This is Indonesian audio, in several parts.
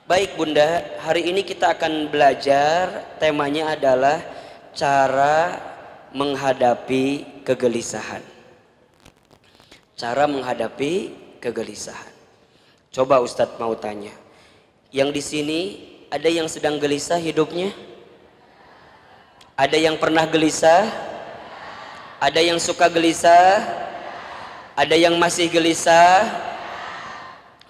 Baik Bunda, hari ini kita akan belajar, temanya adalah cara menghadapi kegelisahan. Cara menghadapi kegelisahan. Coba Ustadz mau tanya, yang di sini ada yang sedang gelisah hidupnya? Ada yang pernah gelisah? Ada yang suka gelisah? Ada yang masih gelisah?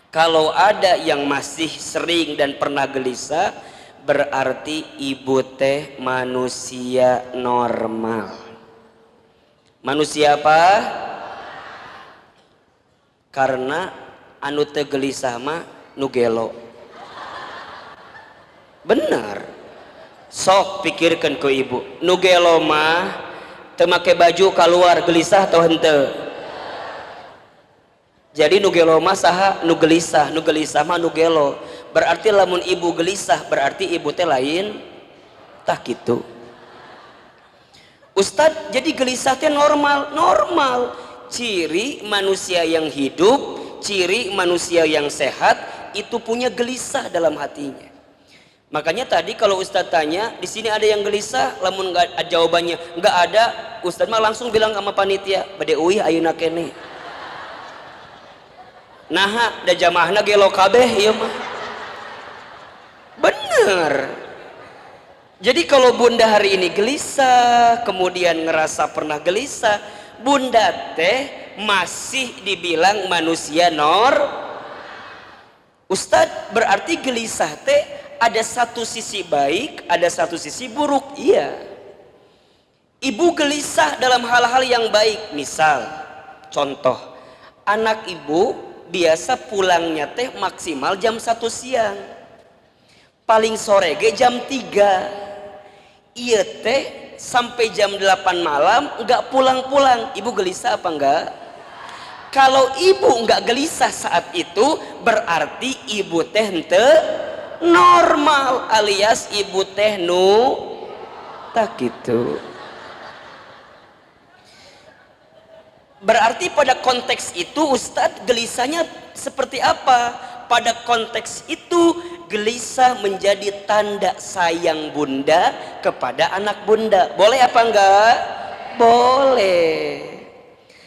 Kalau ada yang masih sering dan pernah gelisah, berarti ibu teh manusia normal. Manusia apa? Karena anu teu gelisah mah nu gelo. Benar. Sok pikirkan ku ibu, nu gelo mah teu make baju keluar gelisah atau henteu? Jadi nu gelo mah saha? Nu gelisah mah nu gelo. Berarti lamun ibu gelisah berarti ibu teh lain tah kitu. Ustadz, jadi gelisah teh normal. Ciri manusia yang hidup, ciri manusia yang sehat itu punya gelisah dalam hatinya. Makanya tadi kalau Ustadz tanya, di sini ada yang gelisah, lamun nggak jawabannya nggak ada, Ustadz mah langsung bilang sama panitia, bade uih ayeuna keneh. Nah, da jamaahna gelo kabeh ieu mah. Bener. Jadi kalau Bunda hari ini gelisah, kemudian ngerasa pernah gelisah, Bunda teh masih dibilang manusia Ustadz, berarti gelisah teh ada satu sisi baik, ada satu sisi buruk. Iya. Ibu gelisah dalam hal-hal yang baik. Misal, contoh, anak ibu biasa pulangnya teh maksimal jam 1 siang, paling sore ge jam 3. Iya teh sampai jam 8 malam nggak pulang-pulang. Ibu gelisah apa enggak? Kalau ibu nggak gelisah saat itu berarti ibu teh henteu normal, alias ibu teh nu tak gitu. Berarti pada konteks itu Ustadz gelisahnya seperti apa? Pada konteks itu gelisah menjadi tanda sayang Bunda kepada anak Bunda. Boleh apa enggak? Boleh.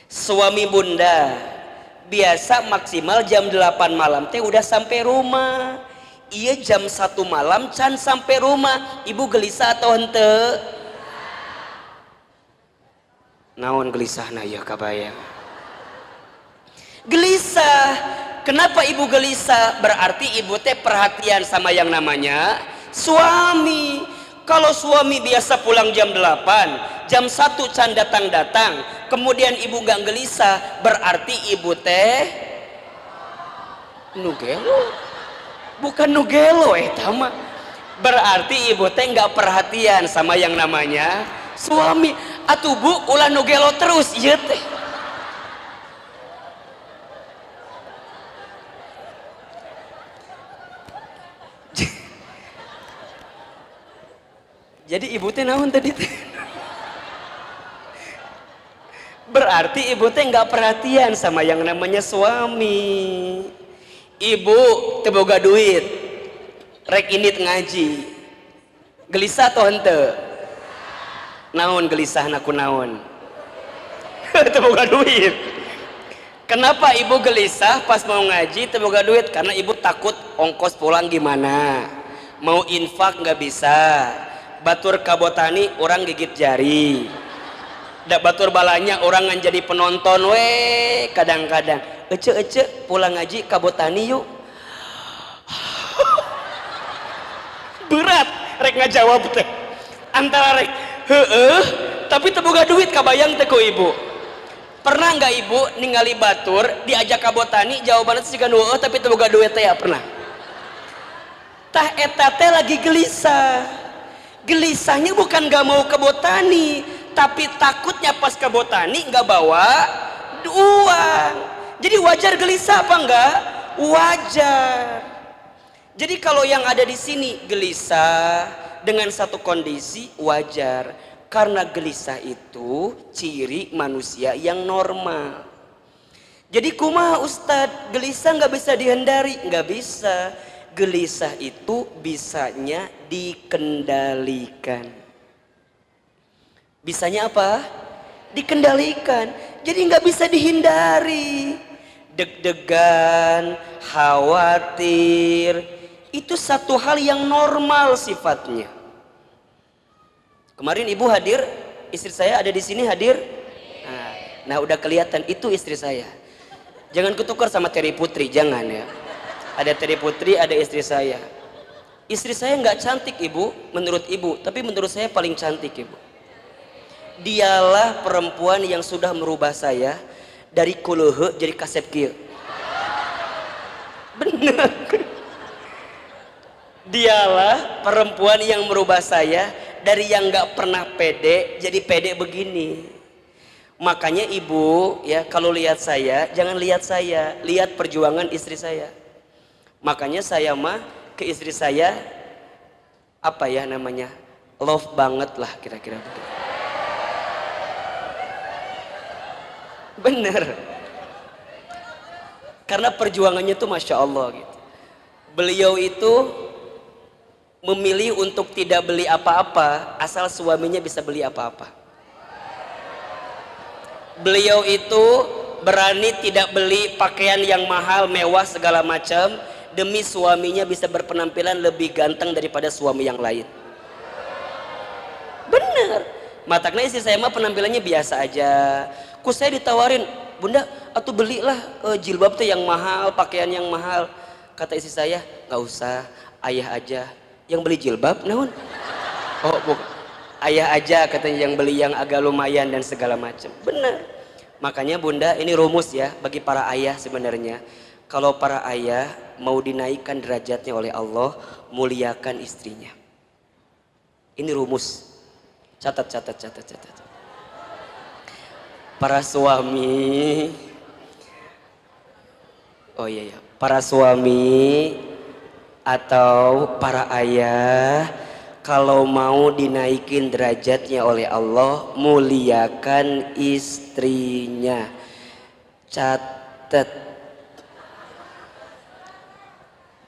Suami Bunda biasa maksimal jam 8 malam teh udah sampai rumah. Iya jam 1 malam can sampai rumah. Ibu gelisah atau henteu? Naon gelisahna ya kabayang. Gelisah. Kenapa ibu gelisah? Berarti ibu teh perhatian sama yang namanya suami. Kalau suami biasa pulang jam 8, jam 1 can datang, kemudian ibu gak gelisah, berarti ibu teh nugelo. Bukan nugelo tama. Berarti ibu teh gak perhatian sama yang namanya suami. Atuh bu, ulah nugelo terus ieu teh. Jadi ibu teh naon tadi teh? Berarti ibu teh nggak perhatian sama yang namanya suami. Ibu teu boga duit, rek init ngaji, gelisah atau henteu? Naon gelisah naku naon? Teu boga duit. Kenapa ibu gelisah pas mau ngaji teu boga duit? Karena ibu takut ongkos pulang gimana, mau infak nggak bisa, batur kabotani orang gigit jari, da batur balanya orang ngan jadi penonton kadang-kadang ece pulang ngaji kabotani yuk. Berat rek ngajawab teh, antara rek tapi teu boga duit kabayang teh ku ibu. Pernah nggak ibu ningali batur diajak kabotani jawabannya siga nu tapi teu boga duit teh ya pernah? Tah eta teh lagi gelisah. Gelisahnya bukan gak mau ke botani, tapi takutnya pas ke botani gak bawa uang. Jadi wajar gelisah apa enggak? Wajar. Jadi kalau yang ada di sini gelisah dengan satu kondisi wajar, karena gelisah itu ciri manusia yang normal. Jadi kumaha Ustadz, gelisah nggak bisa dihindari? Nggak bisa. gelisah itu bisanya dikendalikan. Bisanya apa? Dikendalikan. Jadi nggak bisa dihindari. Deg-degan, khawatir, itu satu hal yang normal sifatnya. Kemarin ibu hadir, istri saya ada di sini hadir. Nah udah kelihatan itu istri saya. Jangan kutukar sama Terry Putri, jangan ya. Ada Terry Putri, ada istri saya. Istri saya nggak cantik ibu, menurut ibu, tapi menurut saya paling cantik ibu. Dialah perempuan yang sudah merubah saya dari kulehe jadi kasep kieu. Bener. Dialah perempuan yang merubah saya dari yang nggak pernah pede jadi pede begini. Makanya ibu ya kalau lihat saya jangan lihat saya, lihat perjuangan istri saya. Makanya saya mah ke istri saya apa ya namanya, love banget lah kira-kira begitu. Bener. Karena perjuangannya tuh Masya Allah gitu. Beliau itu memilih untuk tidak beli apa-apa asal suaminya bisa beli apa-apa. Beliau itu berani tidak beli pakaian yang mahal, mewah segala macam demi suaminya bisa berpenampilan lebih ganteng daripada suami yang lain. Bener. Mataknya istri saya mah penampilannya biasa aja. Ku saya ditawarin, bunda, atuh belilah jilbab tuh yang mahal, pakaian yang mahal. Kata istri saya, nggak usah, ayah aja yang beli jilbab, naon? Oh bukan, ayah aja katanya yang beli yang agak lumayan dan segala macam. Benar. Makanya bunda, ini rumus ya bagi para ayah sebenarnya. Kalau para ayah mau dinaikkan derajatnya oleh Allah, muliakan istrinya. Ini rumus. Catat. Para suami, oh iya, para suami atau para ayah kalau mau dinaikin derajatnya oleh Allah, muliakan istrinya. Catat.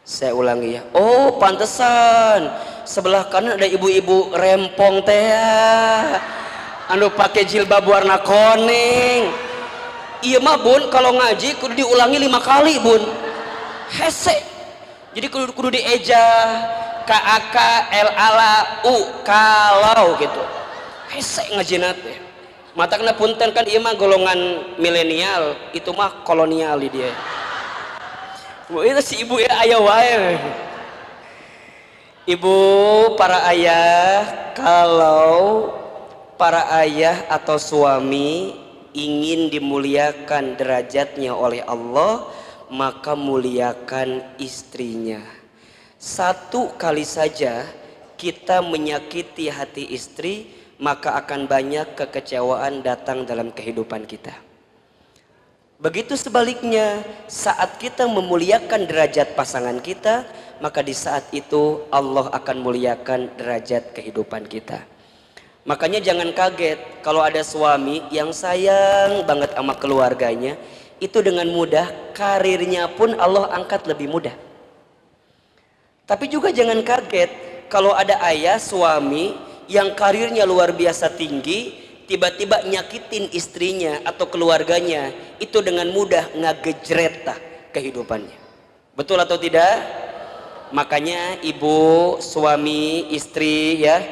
Saya ulangi ya. Oh pantesan sebelah kanan ada ibu-ibu rempong teh anu pakai jilbab warna kuning. Iya mah bun, kalau ngaji kudu diulangi 5 kali bun. Hese. Jadi kudu dieja KAK LALA U kalau gitu. Hese ngajina teh. Matakna punten kan ieu mah golongan milenial, itu mah kolonial di dia. Wah, itu si ibu ya aya wae. Ibu para ayah, kalau para ayah atau suami ingin dimuliakan derajatnya oleh Allah, maka muliakan istrinya. Satu kali saja kita menyakiti hati istri, maka akan banyak kekecewaan datang dalam kehidupan kita. Begitu sebaliknya, saat kita memuliakan derajat pasangan kita, maka di saat itu Allah akan muliakan derajat kehidupan kita. Makanya jangan kaget kalau ada suami yang sayang banget sama keluarganya, itu dengan mudah karirnya pun Allah angkat lebih mudah. Tapi juga jangan kaget kalau ada ayah suami yang karirnya luar biasa tinggi, tiba-tiba nyakitin istrinya atau keluarganya, itu dengan mudah ngagejret kehidupannya. Betul atau tidak? Makanya ibu, suami, istri ya,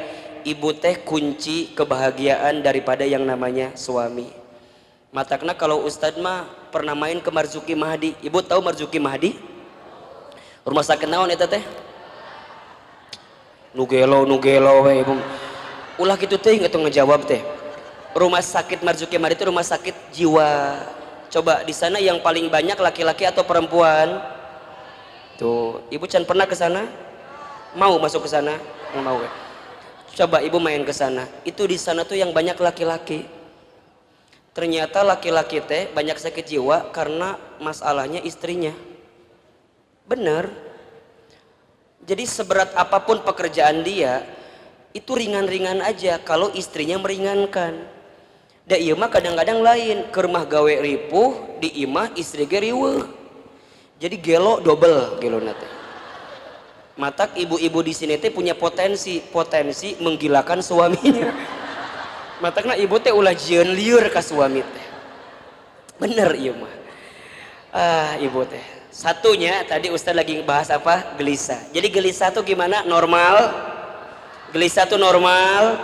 ibu teh kunci kebahagiaan daripada yang namanya suami. Matakna kalau Ustadz mah pernah main ke Marzuki Mahdi. Ibu tahu Marzuki Mahdi? Rumah sakit naon eta teh? Nugelo we ibu. Ulah kitu teh nggak tuh ngejawab teh. Rumah sakit Marzuki Mahdi itu rumah sakit jiwa. Coba di sana yang paling banyak laki-laki atau perempuan? Tuh, ibu can pernah ke sana? Mau masuk ke sana? Mau ya? Coba ibu main ke sana. Itu di sana tuh yang banyak laki-laki. Ternyata laki-laki teh banyak sakit jiwa karena masalahnya istrinya. Bener. Jadi seberat apapun pekerjaan dia, itu ringan-ringan aja kalau istrinya meringankan. Da ieu mah kadang-kadang lain, ke rumah gawe ripuh, di imah istri ge riweuh. Jadi gelo double gelona teh. Matak ibu-ibu di sini teh punya potensi menggilakan suaminya. Matakna ibu teh ulah jieun lieur ka suami teh. Bener ieu mah. Ibu teh. Satunya tadi Ustaz lagi bahas apa? Gelisah. Jadi gelisah tuh gimana? Normal. Gelisah tuh normal.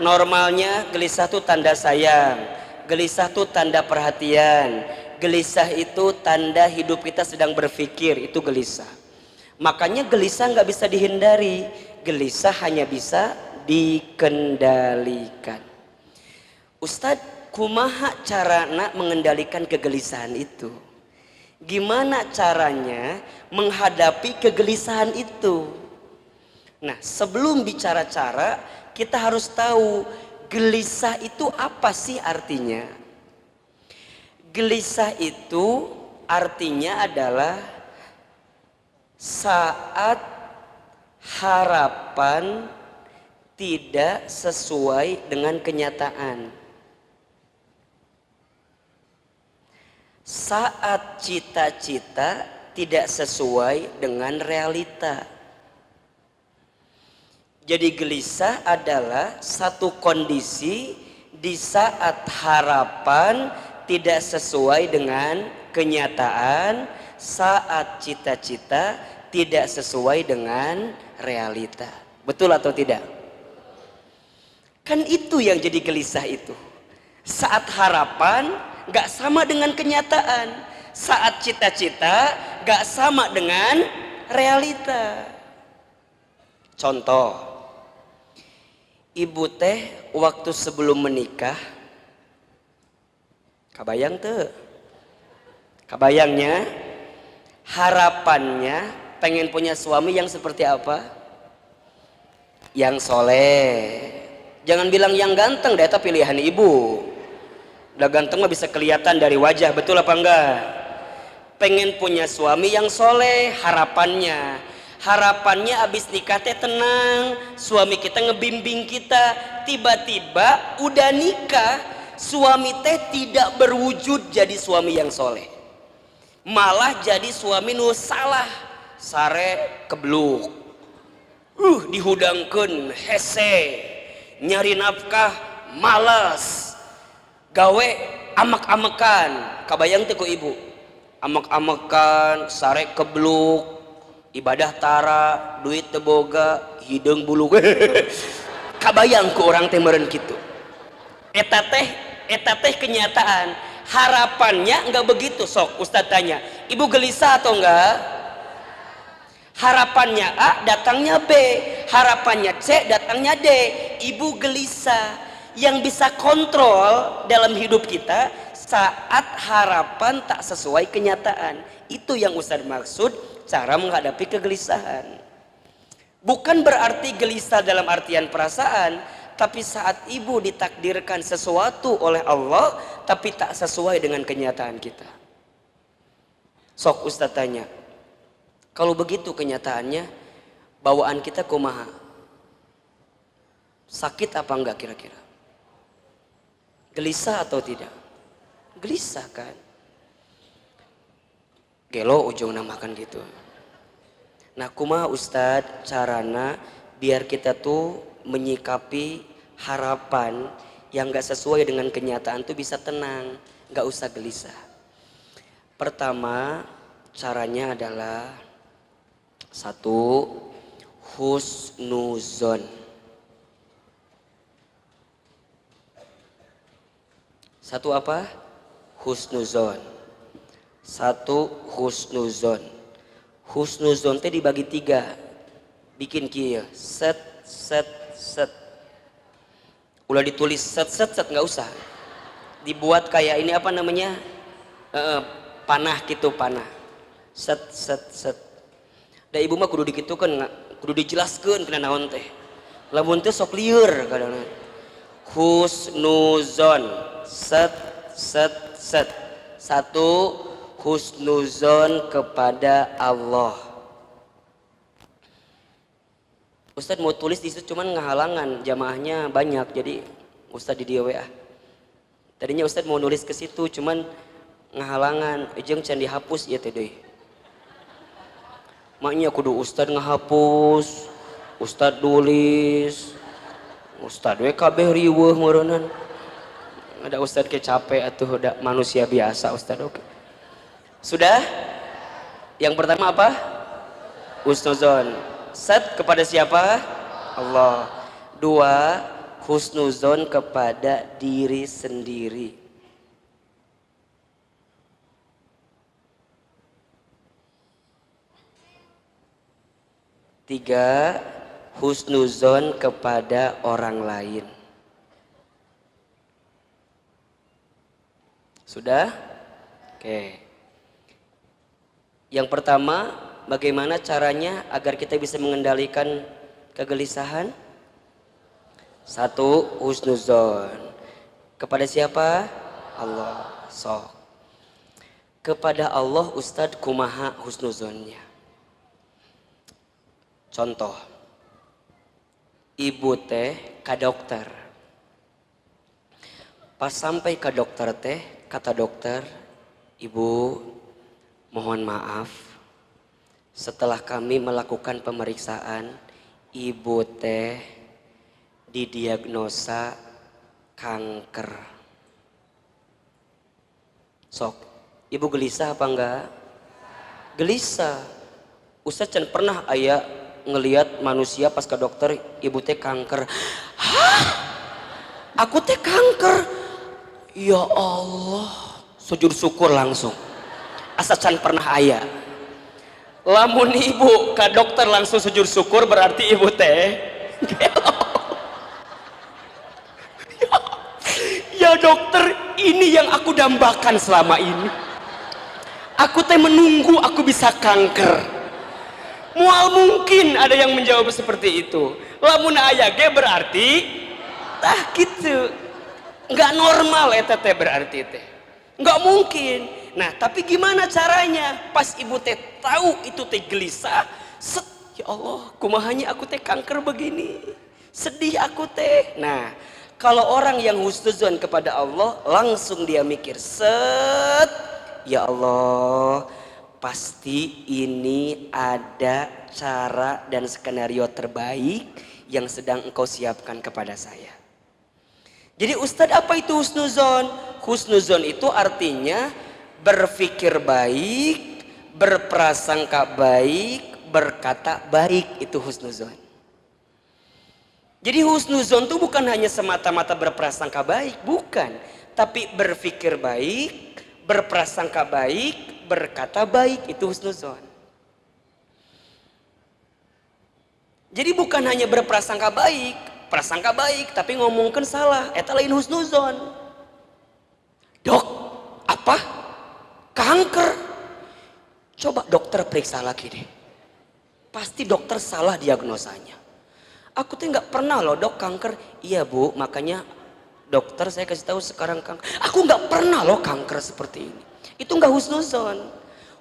Normalnya gelisah tuh tanda sayang. Gelisah tuh tanda perhatian. Gelisah itu tanda hidup kita sedang berpikir, itu gelisah. Makanya gelisah nggak bisa dihindari. Gelisah hanya bisa dikendalikan. Ustadz, kumaha carana mengendalikan kegelisahan itu? Gimana caranya menghadapi kegelisahan itu? Nah, sebelum bicara cara, kita harus tahu gelisah itu apa sih artinya? Gelisah itu artinya adalah saat harapan tidak sesuai dengan kenyataan. Saat cita-cita tidak sesuai dengan realita. Jadi gelisah adalah satu kondisi di saat harapan tidak sesuai dengan kenyataan, saat cita-cita tidak sesuai dengan realita. Betul atau tidak? Kan itu yang jadi gelisah itu. Saat harapan gak sama dengan kenyataan, saat cita-cita gak sama dengan realita. Contoh, ibu teh waktu sebelum menikah, kabayang tuh, kabayangnya harapannya pengen punya suami yang seperti apa? Yang soleh. Jangan bilang yang ganteng deh, itu pilihan ibu. Udah ganteng mah bisa kelihatan dari wajah, betul apa enggak? Pengen punya suami yang soleh, harapannya abis nikah teh tenang, suami kita ngebimbing kita. Tiba-tiba udah nikah, suami teh tidak berwujud jadi suami yang soleh, malah jadi suami nu salah, sare kebluk, dihudangkeun hese, nyari nafkah malas, gawe amek-amekan. Kabayang teh ku ibu, amek-amekan, sare kebluk, ibadah tara, duit teu boga, hideung bulu. Kabayang ku orang teh meureun kitu. Eta teh kenyataan. Harapannya enggak begitu. Sok Ustaz tanya, ibu gelisah atau enggak? Harapannya A, datangnya B. Harapannya C, datangnya D. Ibu gelisah. Yang bisa kontrol dalam hidup kita saat harapan tak sesuai kenyataan. Itu yang Ustaz maksud cara menghadapi kegelisahan. Bukan berarti gelisah dalam artian perasaan, tapi saat ibu ditakdirkan sesuatu oleh Allah tapi tak sesuai dengan kenyataan kita. Sok Ustaz tanya, kalau begitu kenyataannya, bawaan kita kumaha? Sakit apa enggak kira-kira? Gelisah atau tidak? Gelisah kan? Gelo ujungna makan gitu. Nah kumaha Ustadz carana biar kita tuh menyikapi harapan yang gak sesuai dengan kenyataan tuh bisa tenang, gak usah gelisah. Pertama caranya adalah satu, husnuzon. Satu apa? Husnuzon. Satu husnuzon. Husnuzon teh dibagi 3. Bikin kieu, set. Ulah ditulis set nggak usah. Dibuat kayak ini apa namanya? Panah gitu, panah. Set. Da ibu mah kudu dikitukeun, kudu dijelaskeun kana naon teh. Lamun teh sok lieur kadang. Husnuzon. Set. Satu, husnuzon kepada Allah. Ustadz mau tulis di situ cuman ngehalangan, jamaahnya banyak, jadi Ustadz di dia WA. Tadinya Ustadz mau nulis ke situ cuman ngehalangan, jeung can dihapus ya teh deui. maknya kudu ustad ngahapus, ustad tulis, ustad we kabeh riweuh meureunnan. Ada ustad ke capek atuh, udah manusia biasa ustad. Oke. Sudah? Yang pertama apa? Husnuzon. Set kepada siapa? Allah. Dua, husnuzon kepada diri sendiri. Tiga, husnuzon kepada orang lain. Sudah? Oke. Yang pertama, bagaimana caranya agar kita bisa mengendalikan kegelisahan? Satu, husnuzon. Kepada siapa? Allah. Sok. Kepada Allah Ustadz kumaha husnuzonnya. Contoh, ibu teh ke dokter. Pas sampai ke dokter teh, kata dokter, ibu mohon maaf, setelah kami melakukan pemeriksaan, ibu teh didiagnosa kanker. Sok, ibu gelisah apa enggak? Gelisah. Ustadz can pernah aya ngelihat manusia pas ke dokter, ibu teh kanker. Hah? Aku teh kanker? Ya Allah, sujud syukur langsung. Asa can pernah aya. Lamun ibu ke dokter langsung sujud syukur berarti ibu teh gelo. Ya dokter, ini yang aku dambakan selama ini. Aku teh menunggu aku bisa kanker. Mual mungkin ada yang menjawab seperti itu. Lamun aya ge berarti tah gitu. Enggak normal eta teh berarti teh. Enggak mungkin. Nah, tapi gimana caranya? Pas ibu teh tahu itu teh gelisah, set, ya Allah, kumahanya aku teh kanker begini. Sedih aku teh. Nah, kalau orang yang husnuzon kepada Allah, langsung dia mikir, set, ya Allah, pasti ini ada cara dan skenario terbaik yang sedang engkau siapkan kepada saya. Jadi Ustadz, apa itu husnuzon? Husnuzon itu artinya berpikir baik, berprasangka baik, berkata baik, itu husnuzon. Jadi husnuzon itu bukan hanya semata-mata berprasangka baik, bukan. Tapi berpikir baik, berprasangka baik, berkata baik, itu husnuzon. Jadi bukan hanya berprasangka baik, prasangka baik, tapi ngomongkan salah, eta lain husnuzon. Dok, apa? Kanker. Coba dokter periksa lagi deh. Pasti dokter salah diagnosanya. Aku tuh nggak pernah loh dok kanker. Iya bu, makanya dokter saya kasih tahu sekarang kanker. Aku nggak pernah loh kanker seperti ini. Itu nggak husnuzon.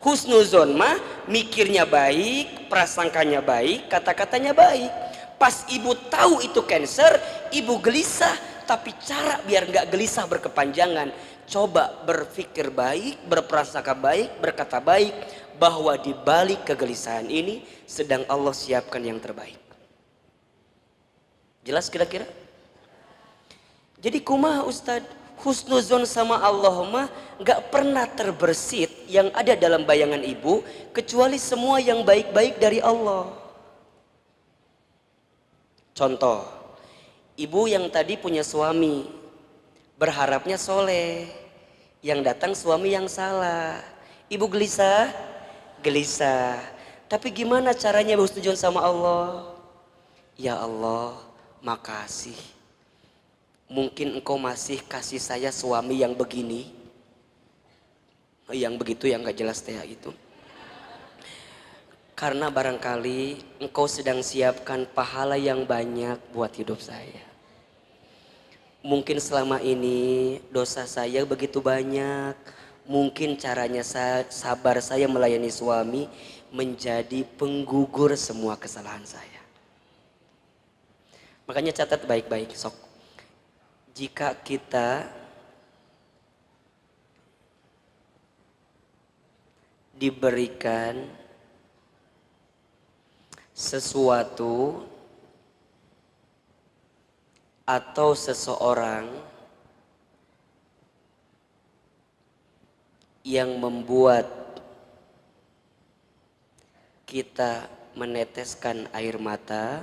Husnuzon mah mikirnya baik, prasangkanya baik, kata-katanya baik. Pas ibu tahu itu cancer, ibu gelisah. Tapi cara biar nggak gelisah berkepanjangan, coba berpikir baik, berprasangka baik, berkata baik, bahwa di balik kegelisahan ini sedang Allah siapkan yang terbaik. Jelas kira-kira? Jadi kumaha Ustadz? Husnuzon sama Allah mah gak pernah terbersit yang ada dalam bayangan ibu kecuali semua yang baik-baik dari Allah. Contoh, ibu yang tadi punya suami berharapnya soleh, yang datang suami yang salah. Ibu gelisah? Gelisah. Tapi gimana caranya husnuzon sama Allah? Ya Allah, makasih. Mungkin engkau masih kasih saya suami yang begini, yang begitu, yang gak jelas teh itu. Karena barangkali engkau sedang siapkan pahala yang banyak buat hidup saya. Mungkin selama ini dosa saya begitu banyak. Mungkin caranya sabar saya melayani suami menjadi penggugur semua kesalahan saya. Makanya catat baik-baik sok. Jika kita diberikan sesuatu atau seseorang yang membuat kita meneteskan air mata,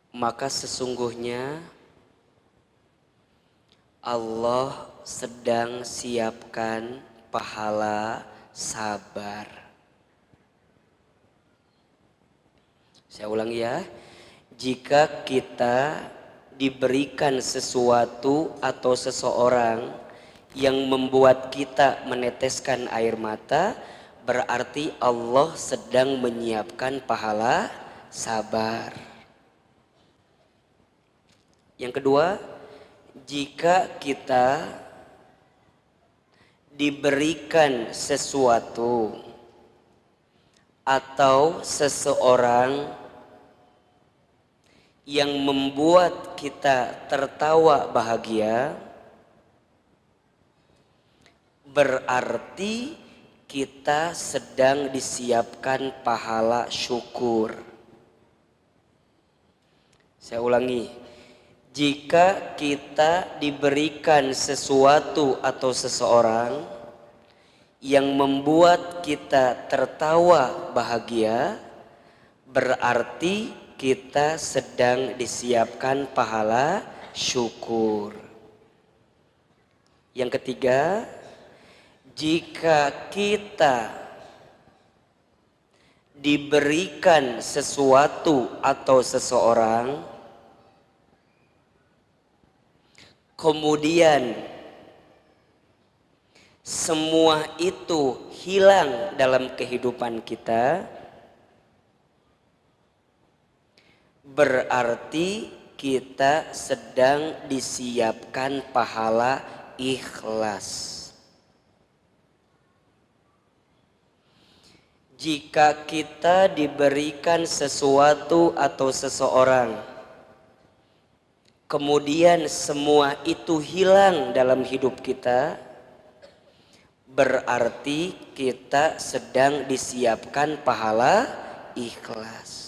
maka sesungguhnya Allah sedang siapkan pahala sabar. Saya ulang ya, jika kita diberikan sesuatu atau seseorang yang membuat kita meneteskan air mata, berarti Allah sedang menyiapkan pahala sabar. Yang kedua, jika kita diberikan sesuatu atau seseorang yang membuat kita tertawa bahagia, berarti kita sedang disiapkan pahala syukur. Saya ulangi, jika kita diberikan sesuatu atau seseorang yang membuat kita tertawa bahagia, berarti kita sedang disiapkan pahala syukur. Yang ketiga, jika kita diberikan sesuatu atau seseorang, kemudian semua itu hilang dalam kehidupan kita, berarti kita sedang disiapkan pahala ikhlas. Jika kita diberikan sesuatu atau seseorang, kemudian semua itu hilang dalam hidup kita, berarti kita sedang disiapkan pahala ikhlas.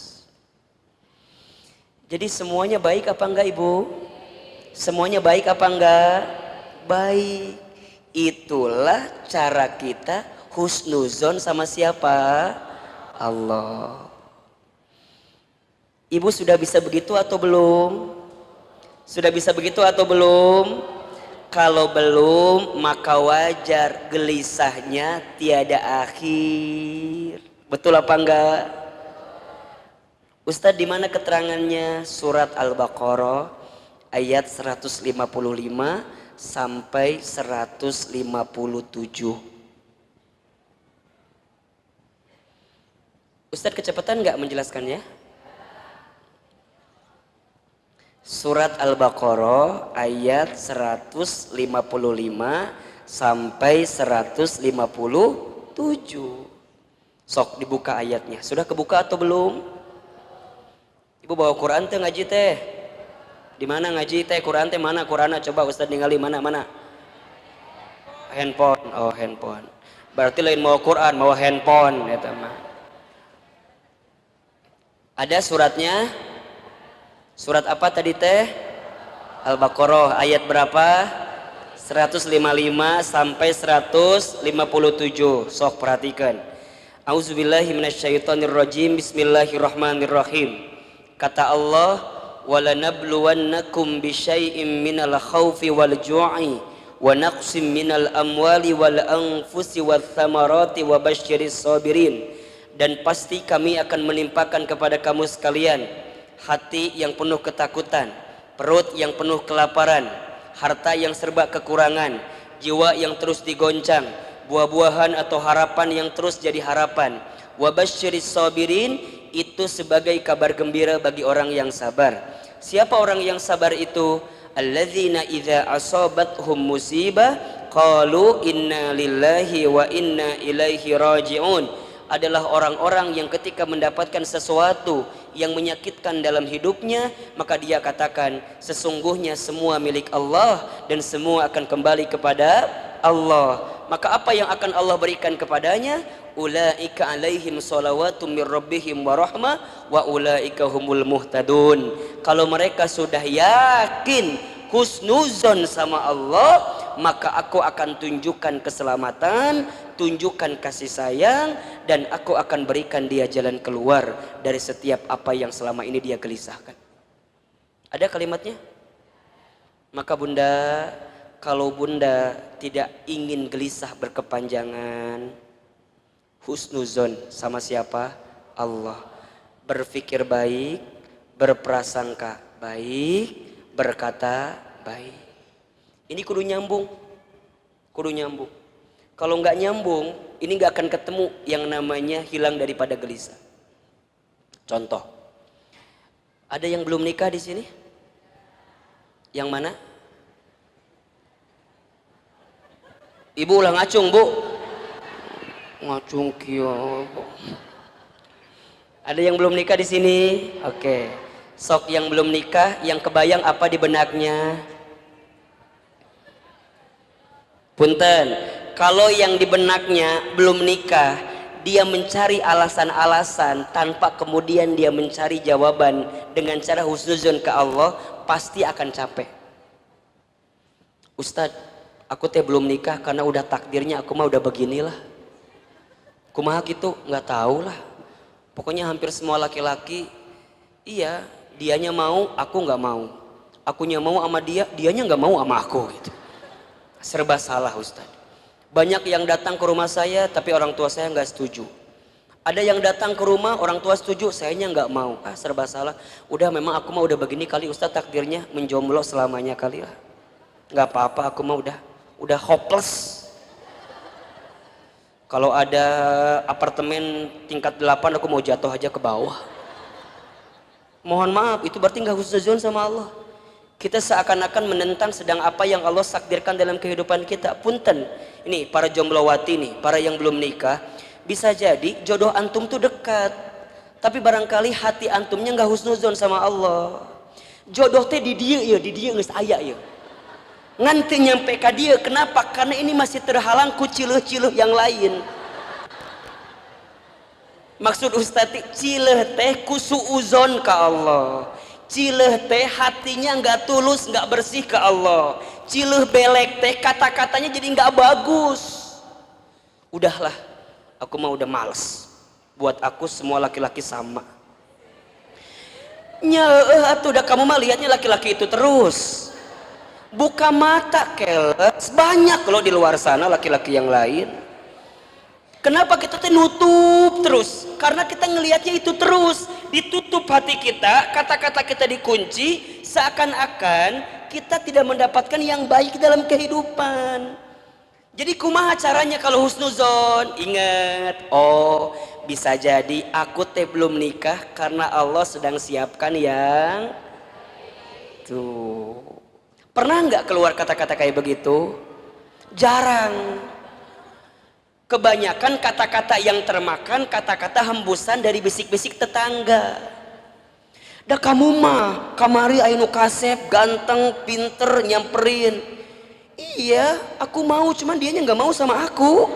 Jadi semuanya baik apa enggak Ibu? Semuanya baik apa enggak? Baik. Itulah cara kita husnuzon sama siapa? Allah. Ibu sudah bisa begitu atau belum? Sudah bisa begitu atau belum? Kalau belum, maka wajar gelisahnya tiada akhir. Betul apa enggak? Ustadz, di mana keterangannya? Surat Al-Baqarah ayat 155 sampai 157. Ustadz kecepatan nggak menjelaskannya? Surat Al-Baqarah ayat 155 sampai 157. Sok dibuka ayatnya. Sudah kebuka atau belum? Ibu bawa Quran teh ngaji teh. Di mana ngaji teh? Quran teh mana? Quranna coba Ustaz ningali mana? Handphone. Oh, handphone. Berarti lain mau Quran, mau handphone eta mah. Ada suratnya? Surat apa tadi teh? Al-Baqarah ayat berapa? 155 sampai 157. Sok perhatikan. Auzubillahi minasyaitonirrajim. Bismillahirrahmanirrahim. Kata Allah, walanabluwannakum bisyai'im minal khawfi wal ju'i wa naqsim minal amwali wal anfusi wath thamarati wa basyiris sabirin. Dan pasti kami akan menimpakan kepada kamu sekalian hati yang penuh ketakutan, perut yang penuh kelaparan, harta yang serba kekurangan, jiwa yang terus digoncang, buah-buahan atau harapan yang terus jadi harapan. Wa basyiris sabirin, itu sebagai kabar gembira bagi orang yang sabar. Siapa orang yang sabar itu? Alladzina idza asabathum musibah qalu inna lillahi wa inna ilaihi raji'un. Adalah orang-orang yang ketika mendapatkan sesuatu yang menyakitkan dalam hidupnya, maka dia katakan sesungguhnya semua milik Allah dan semua akan kembali kepada Allah. maka apa yang akan Allah berikan kepadanya? Ulaika alaihim shalawatum mir rabbihim wa rahmah wa ulaika humul muhtadun. Kalau mereka sudah yakin husnuzon sama Allah, maka aku akan tunjukkan keselamatan, tunjukkan kasih sayang, dan aku akan berikan dia jalan keluar dari setiap apa yang selama ini dia gelisahkan. Ada kalimatnya? Maka bunda, kalau bunda tidak ingin gelisah berkepanjangan, husnuzon sama siapa? Allah. Berpikir baik, berprasangka baik, berkata baik. Ini kudu nyambung, kudu nyambung. Kalau nggak nyambung, ini nggak akan ketemu yang namanya hilang daripada gelisah. Contoh, ada yang belum nikah di sini? Yang mana? Ibu ulah ngacung, Bu. Ngacung kio. Ada yang belum nikah di sini? Oke. Sok yang belum nikah, yang kebayang apa di benaknya? Punten, kalau yang di benaknya belum nikah, dia mencari alasan-alasan tanpa kemudian dia mencari jawaban dengan cara husnuzon ke Allah, pasti akan capek. Ustadz, aku teh belum nikah karena udah takdirnya aku mah udah beginilah. Kumaha gitu, nggak tahu lah. Pokoknya hampir semua laki-laki, iya, dianya mau, aku nggak mau. Akunya mau sama dia, dianya nggak mau sama aku gitu. Serba salah Ustadz. Banyak yang datang ke rumah saya tapi orang tua saya nggak setuju. Ada yang datang ke rumah orang tua setuju, sayanya nggak mau. Serba salah. Udah memang aku mah udah begini kali Ustadz, takdirnya menjomblo selamanya kali lah. Nggak apa-apa, aku mah udah hopeless. Kalau ada apartemen tingkat 8 aku mau jatuh aja ke bawah. Mohon maaf, itu berarti nggak husnuzon sama Allah. Kita seakan-akan menentang sedang apa yang Allah takdirkan dalam kehidupan kita. Punten, ini para jomblowati nih, para yang belum nikah, bisa jadi jodoh antum tuh dekat, tapi barangkali hati antumnya nggak husnuzon sama Allah. Jodoh teh di dia ya, di dia geus aya ya. Nganti nyampe ka dia, kenapa? Karena ini masih terhalang ku cileuh-cileuh yang lain. Maksud Ustaz cileuh teh ku suuzon ka Allah. Cileuh teh hatinya nggak tulus, nggak bersih ke Allah. Cileuh belek teh kata-katanya jadi nggak bagus. Udahlah, aku mah udah males. Buat aku semua laki-laki sama. Atuh udah kamu mah lihatnya laki-laki itu terus. Buka mata keles, banyak loh di luar sana laki-laki yang lain. Kenapa kita tuh nutup terus? Karena kita ngelihatnya itu terus, ditutup hati kita, kata-kata kita dikunci, seakan-akan kita tidak mendapatkan yang baik dalam kehidupan. Jadi kumaha caranya kalau husnuzon? Ingat, oh bisa jadi aku teh belum nikah karena Allah sedang siapkan yang tuh. Pernah nggak keluar kata-kata kayak begitu? Jarang. Kebanyakan kata-kata yang termakan kata-kata hembusan dari bisik-bisik tetangga. Dah kamu mah kamari anu kasep, ganteng, pinter, nyamperin. Iya, aku mau, cuman dianya nggak mau sama aku.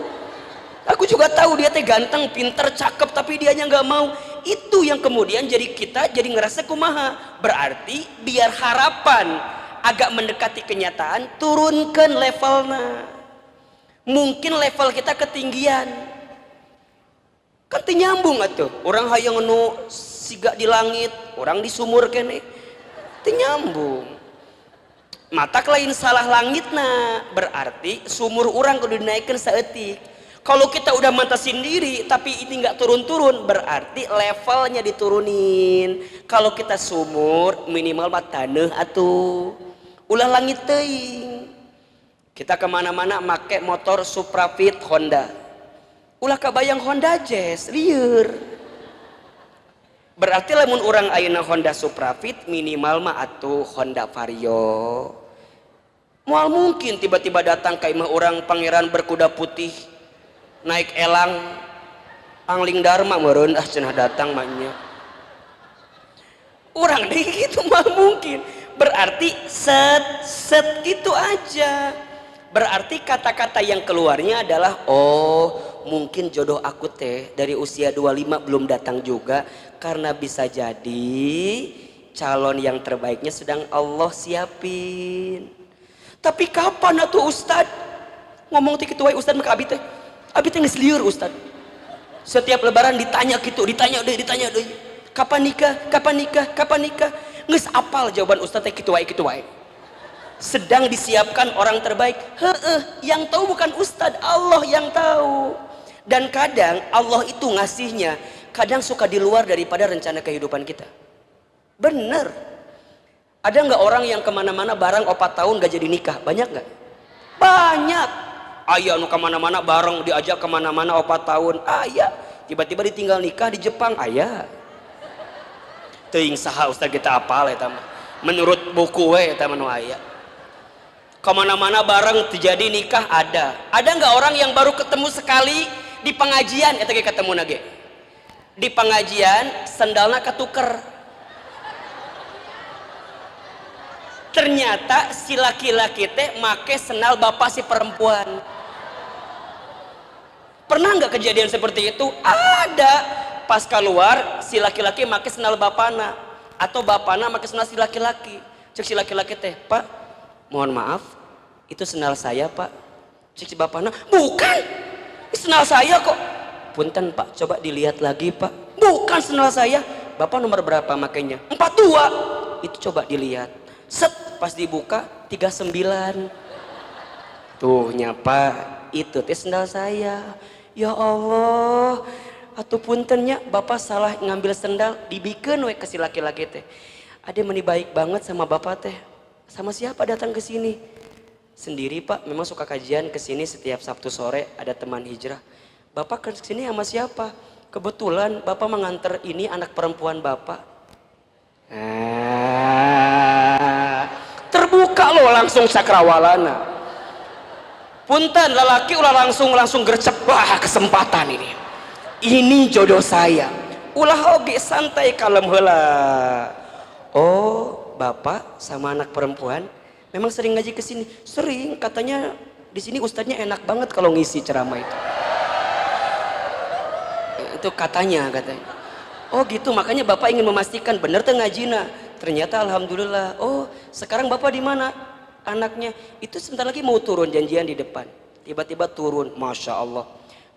Aku juga tahu dia teh ganteng, pinter, cakep, tapi dianya nggak mau. Itu yang kemudian jadi kita jadi ngerasa kumaha. Berarti biar harapan agak mendekati kenyataan, turunkan levelnya. Mungkin level kita ketinggian kan nyambung atuh. Orang hayang nu siga di langit, orang di sumur kene nyambung. Matak lain salah langitna, berarti sumur orang kudu dinaikkan saeutik. Kalau kita udah mata sendiri tapi ini nggak turun-turun, berarti levelnya diturunin. Kalau kita sumur minimal mah taneuh atuh, ulah langit teuing. Kita kemana-mana make motor Suprafit Honda, ulah kabayang Honda Jazz lieur. Berarti lamun orang ayeuna Honda Suprafit minimal mah atuh Honda Vario. Moal mungkin tiba-tiba datang ka imah orang pangeran berkuda putih naik elang angling dharma meureun cenah datang mahnya. Orang deh gitu mah mungkin. Berarti set gitu aja. Berarti kata-kata yang keluarnya adalah, oh mungkin jodoh aku teh dari usia 25 belum datang juga, karena bisa jadi calon yang terbaiknya sedang Allah siapin. Tapi kapan atuh Ustad ngomong ti kitu wae Ustad maka abi teh geus lieur Ustad. Setiap lebaran ditanya gitu, ditanya deh, kapan nikah, kapan nikah, kapan nikah, geus apal jawaban Ustad teh kitu wae. Sedang disiapkan orang terbaik. Yang tahu bukan Ustad, Allah yang tahu. Dan kadang Allah itu ngasihnya kadang suka di luar daripada rencana kehidupan kita. Bener. Ada nggak orang yang kemana-mana bareng 4 tahun gak jadi nikah? Banyak nggak? Banyak. Ayah nu kemana-mana bareng diajak kemana-mana 4 tahun. Ayah tiba-tiba ditinggal nikah di Jepang. Ayah teuing saha Ustad kita apal eta mah. Menurut buku we eta mah ayah. Kemana-mana bareng terjadi nikah ada. Ada nggak orang yang baru ketemu sekali di pengajian? Eta ge ketemu nage. Di pengajian sendalna ketuker. Ternyata si laki-laki teh make sendal bapak si perempuan. Pernah nggak kejadian seperti itu? Ada. Pas keluar si laki-laki make sendal bapana atau bapana make sendal si laki-laki. Cek si laki-laki teh, "Pak, mohon maaf, itu sendal saya Pak." Cek si bapana, "Bukan, ini sendal saya kok." "Punten Pak, coba dilihat lagi Pak." "Bukan sendal saya." "Bapak nomor berapa makanya?" 42. "Itu coba dilihat." Set, pas dibuka 39. Tuh nyapa, itu teh sendal saya. Ya Allah, atuh puntennya Bapak salah ngambil sendal, dibikeun we ke si laki-laki teh. Ade meni baik banget sama Bapak teh. "Sama siapa datang ke sini?" "Sendiri Pak, memang suka kajian ke sini setiap Sabtu sore, ada teman hijrah." "Bapak ke sini sama siapa?" "Kebetulan Bapak mengantar ini anak perempuan Bapak." Terbuka lo langsung cakrawalana. Punten lelaki ulah langsung gercep, wah kesempatan ini jodoh saya. Ulah oge santai kalem heula. "Oh Bapak sama anak perempuan memang sering ngaji ke sini?" "Sering, katanya di sini ustadznya enak banget kalau ngisi ceramah itu." Itu katanya. "Oh gitu, makanya Bapak ingin memastikan bener tuh ngajina." Ternyata alhamdulillah. "Oh sekarang Bapak di mana?" "Anaknya itu sebentar lagi mau turun, janjian di depan." Tiba-tiba turun, Masya Allah.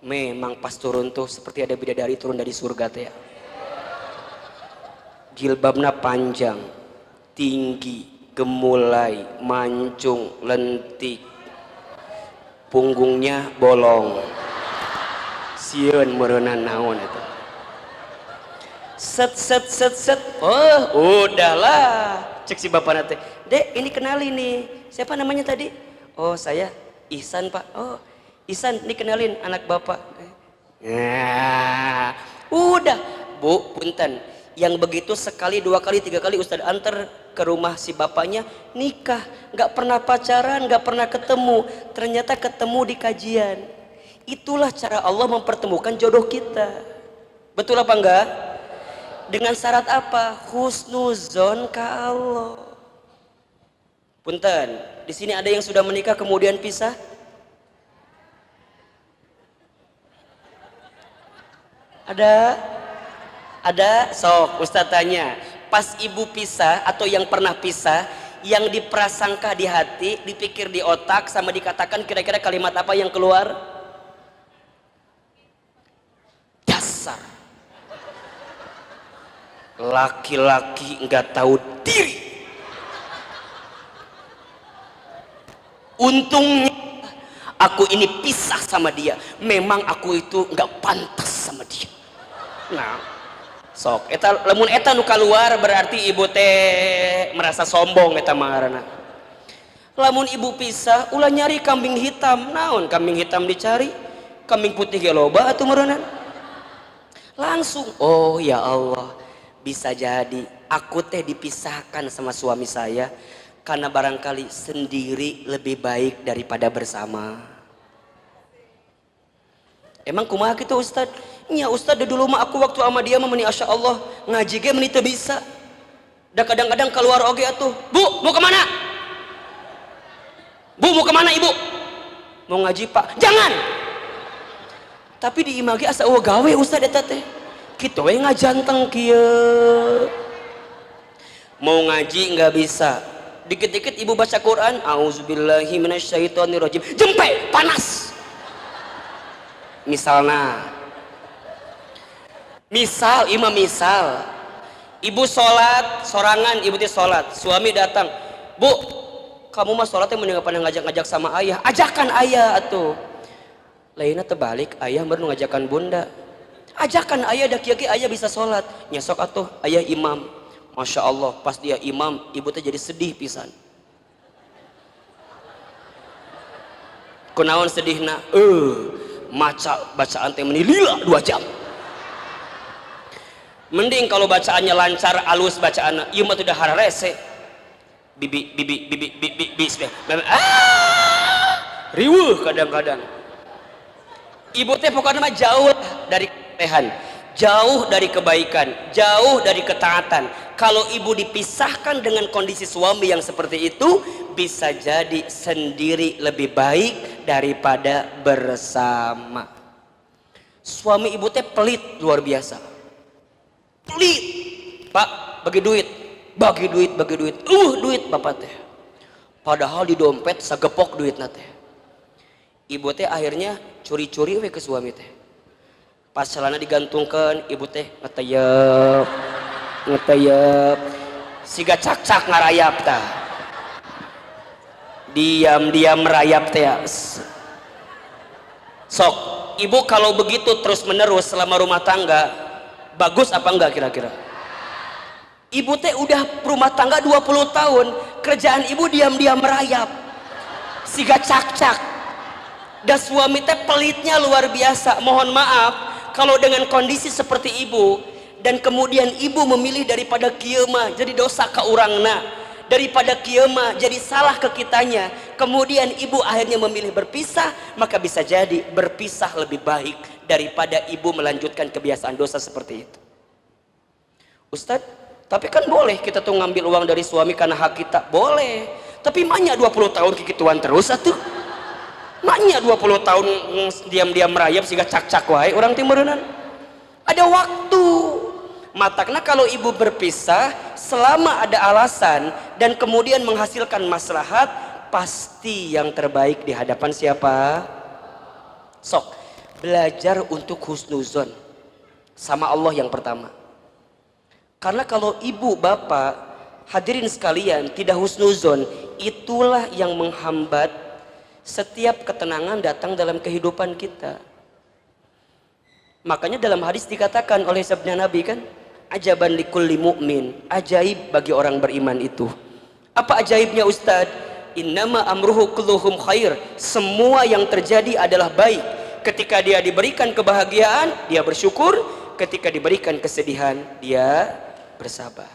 Memang pas turun tuh seperti ada bidadari turun dari surga teh. Jilbabnya panjang, tinggi, gemulai, mancung, lentik, punggungnya bolong. Sieun meureunna naon itu. Set. Oh udahlah. Cek si bapak nate, "Dek ini kenali nih, siapa namanya tadi?" "Oh saya Ihsan Pak." "Oh Ihsan, ini kenalin anak Bapak." Nah, udah Bu, punten. Yang begitu sekali, 2 kali, 3 kali Ustadz antar ke rumah si bapaknya, nikah. Gak pernah pacaran, gak pernah ketemu. Ternyata ketemu di kajian. Itulah cara Allah mempertemukan jodoh kita. Betul apa enggak? Dengan syarat apa? Husnuzon ke Allah. Punten, di sini ada yang sudah menikah kemudian pisah? Ada? Sok, Ustaz tanya. Pas ibu pisah atau yang pernah pisah, yang diprasangka di hati, dipikir di otak, sama dikatakan kira-kira kalimat apa yang keluar? Dasar laki-laki nggak tahu diri. Untungnya aku ini pisah sama dia. Memang aku itu nggak pantas sama dia. Nah, sok eta lamun eta nu keluar berarti ibu teh merasa sombong eta marana. Lamun ibu pisah ulah nyari kambing hitam. Naon kambing hitam dicari? Kambing putih ge loba atuh meureunna. Langsung, oh ya Allah, bisa jadi aku teh dipisahkan sama suami saya karena barangkali sendiri lebih baik daripada bersama. Emang kumaha gitu Ustad? Nya Ustad dulu mah aku waktu sama dia mah meni Asya Allah ngaji ge meni teu bisa. Da kadang-kadang keluar oge atuh. Bu, mau kemana? Bu, mau kemana ibu? mau ngaji Pak, jangan. Tapi di imagi asa gawe ustad eta teh kitu we ngajanteng kieu. Mau ngaji nggak bisa, dikit-dikit ibu baca Quran, auzubillahi minasyaitonirrajim, jempe panas. Misal ibu sholat sorangan, ibu teh sholat, suami datang, bu kamu mah sholatnya mending pada ngajak-ngajak sama ayah, ajakan ayah atuh. Lainnya terbalik, ayah baru ngajakan bunda, ajakan ayah dah kieu ayah bisa sholat, nyesok atuh ayah imam. Masya Allah, pas dia imam, ibu teh jadi sedih pisan. Kunaon sedihna? Bacaan teh menilila 2 jam. Mending kalau bacaannya lancar, alus bacaannya, ieu mah udah hararese. Bibi riweuh kadang-kadang. Ibu teh pokoknya mah jauh dari ketehan, jauh dari kebaikan, jauh dari ketaatan. Kalau ibu dipisahkan dengan kondisi suami yang seperti itu, bisa jadi sendiri lebih baik daripada bersama. Suami ibu teh pelit luar biasa, pelit. Pak, bagi duit duit bapak teh, padahal di dompet sagepok duit nate. Ibu teh akhirnya curi-curi we ke suami teh. Pas celana digantungkan, ibu teh ngeteyep siga cak-cak ngarayap tah, diam-diam merayap teh. Sok ibu kalau begitu terus menerus selama rumah tangga, bagus apa enggak kira-kira? Ibu teh udah rumah tangga 20 tahun, kerjaan ibu diam-diam merayap siga cak-cak, dan suami teh pelitnya luar biasa. Mohon maaf kalau dengan kondisi seperti ibu, dan kemudian ibu memilih daripada kieu mah jadi dosa ka urangna, daripada kieu mah jadi salah ke kitanya, kemudian ibu akhirnya memilih berpisah, maka bisa jadi berpisah lebih baik daripada ibu melanjutkan kebiasaan dosa seperti itu. Ustadz, tapi kan boleh kita tuh ngambil uang dari suami karena hak kita, boleh. Tapi maknya 20 tahun kikituan terus atuh. Maknya 20 tahun diam-diam merayap siga cak-cak wae orang timureunana. Ada waktu. Matakna kalau ibu berpisah selama ada alasan dan kemudian menghasilkan maslahat, pasti yang terbaik di hadapan siapa? Sok belajar untuk husnuzon sama Allah yang pertama. Karena kalau ibu bapak hadirin sekalian tidak husnuzon, itulah yang menghambat setiap ketenangan datang dalam kehidupan kita. Makanya dalam hadis dikatakan oleh sabda Nabi kan, ajaban likulli mu'min, ajaib bagi orang beriman itu. Apa ajaibnya Ustaz? Innama amruhu kulluhum khair, semua yang terjadi adalah baik. Ketika dia diberikan kebahagiaan, dia bersyukur. Ketika diberikan kesedihan, dia bersabar.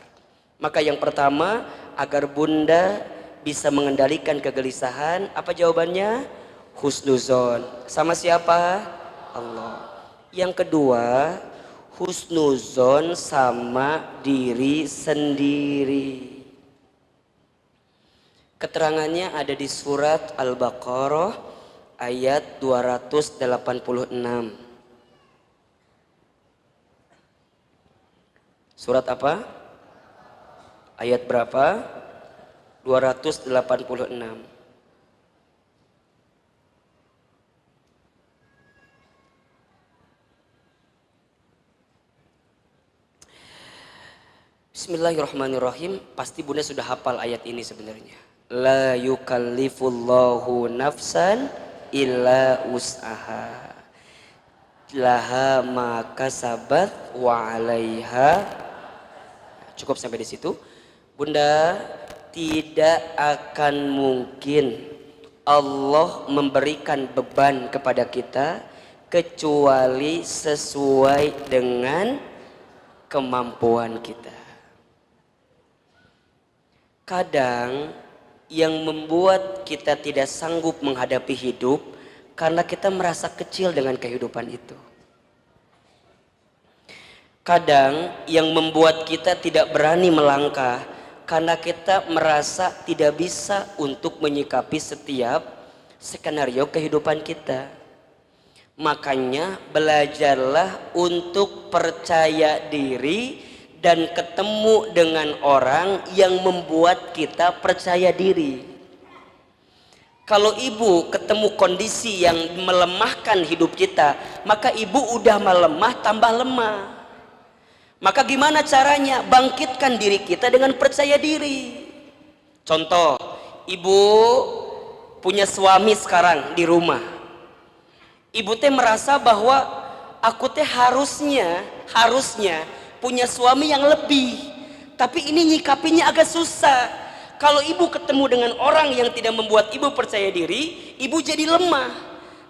Maka yang pertama, agar bunda bisa mengendalikan kegelisahan, apa jawabannya? Husnuzon. Sama siapa? Allah. Yang kedua, husnuzon sama diri sendiri. Keterangannya ada di surat Al-Baqarah ayat 286. Surat apa? Ayat berapa? 286. Bismillahirrahmanirrahim. Pasti bunda sudah hafal ayat ini sebenarnya. La yukallifullahu nafsan illa wus'aha, laha ma kasabat wa 'alaiha. Cukup sampai di situ. Bunda, tidak akan mungkin Allah memberikan beban kepada kita kecuali sesuai dengan kemampuan kita. Kadang yang membuat kita tidak sanggup menghadapi hidup karena kita merasa kecil dengan kehidupan itu. Kadang yang membuat kita tidak berani melangkah karena kita merasa tidak bisa untuk menyikapi setiap skenario kehidupan kita. Makanya belajarlah untuk percaya diri dan ketemu dengan orang yang membuat kita percaya diri. Kalau ibu ketemu kondisi yang melemahkan hidup kita, maka ibu udah melemah tambah lemah. Maka gimana caranya? Bangkitkan diri kita dengan percaya diri. Contoh, ibu punya suami sekarang di rumah. Ibu teh merasa bahwa aku teh harusnya punya suami yang lebih. Tapi ini nyikapinya agak susah. Kalau ibu ketemu dengan orang yang tidak membuat ibu percaya diri, ibu jadi lemah.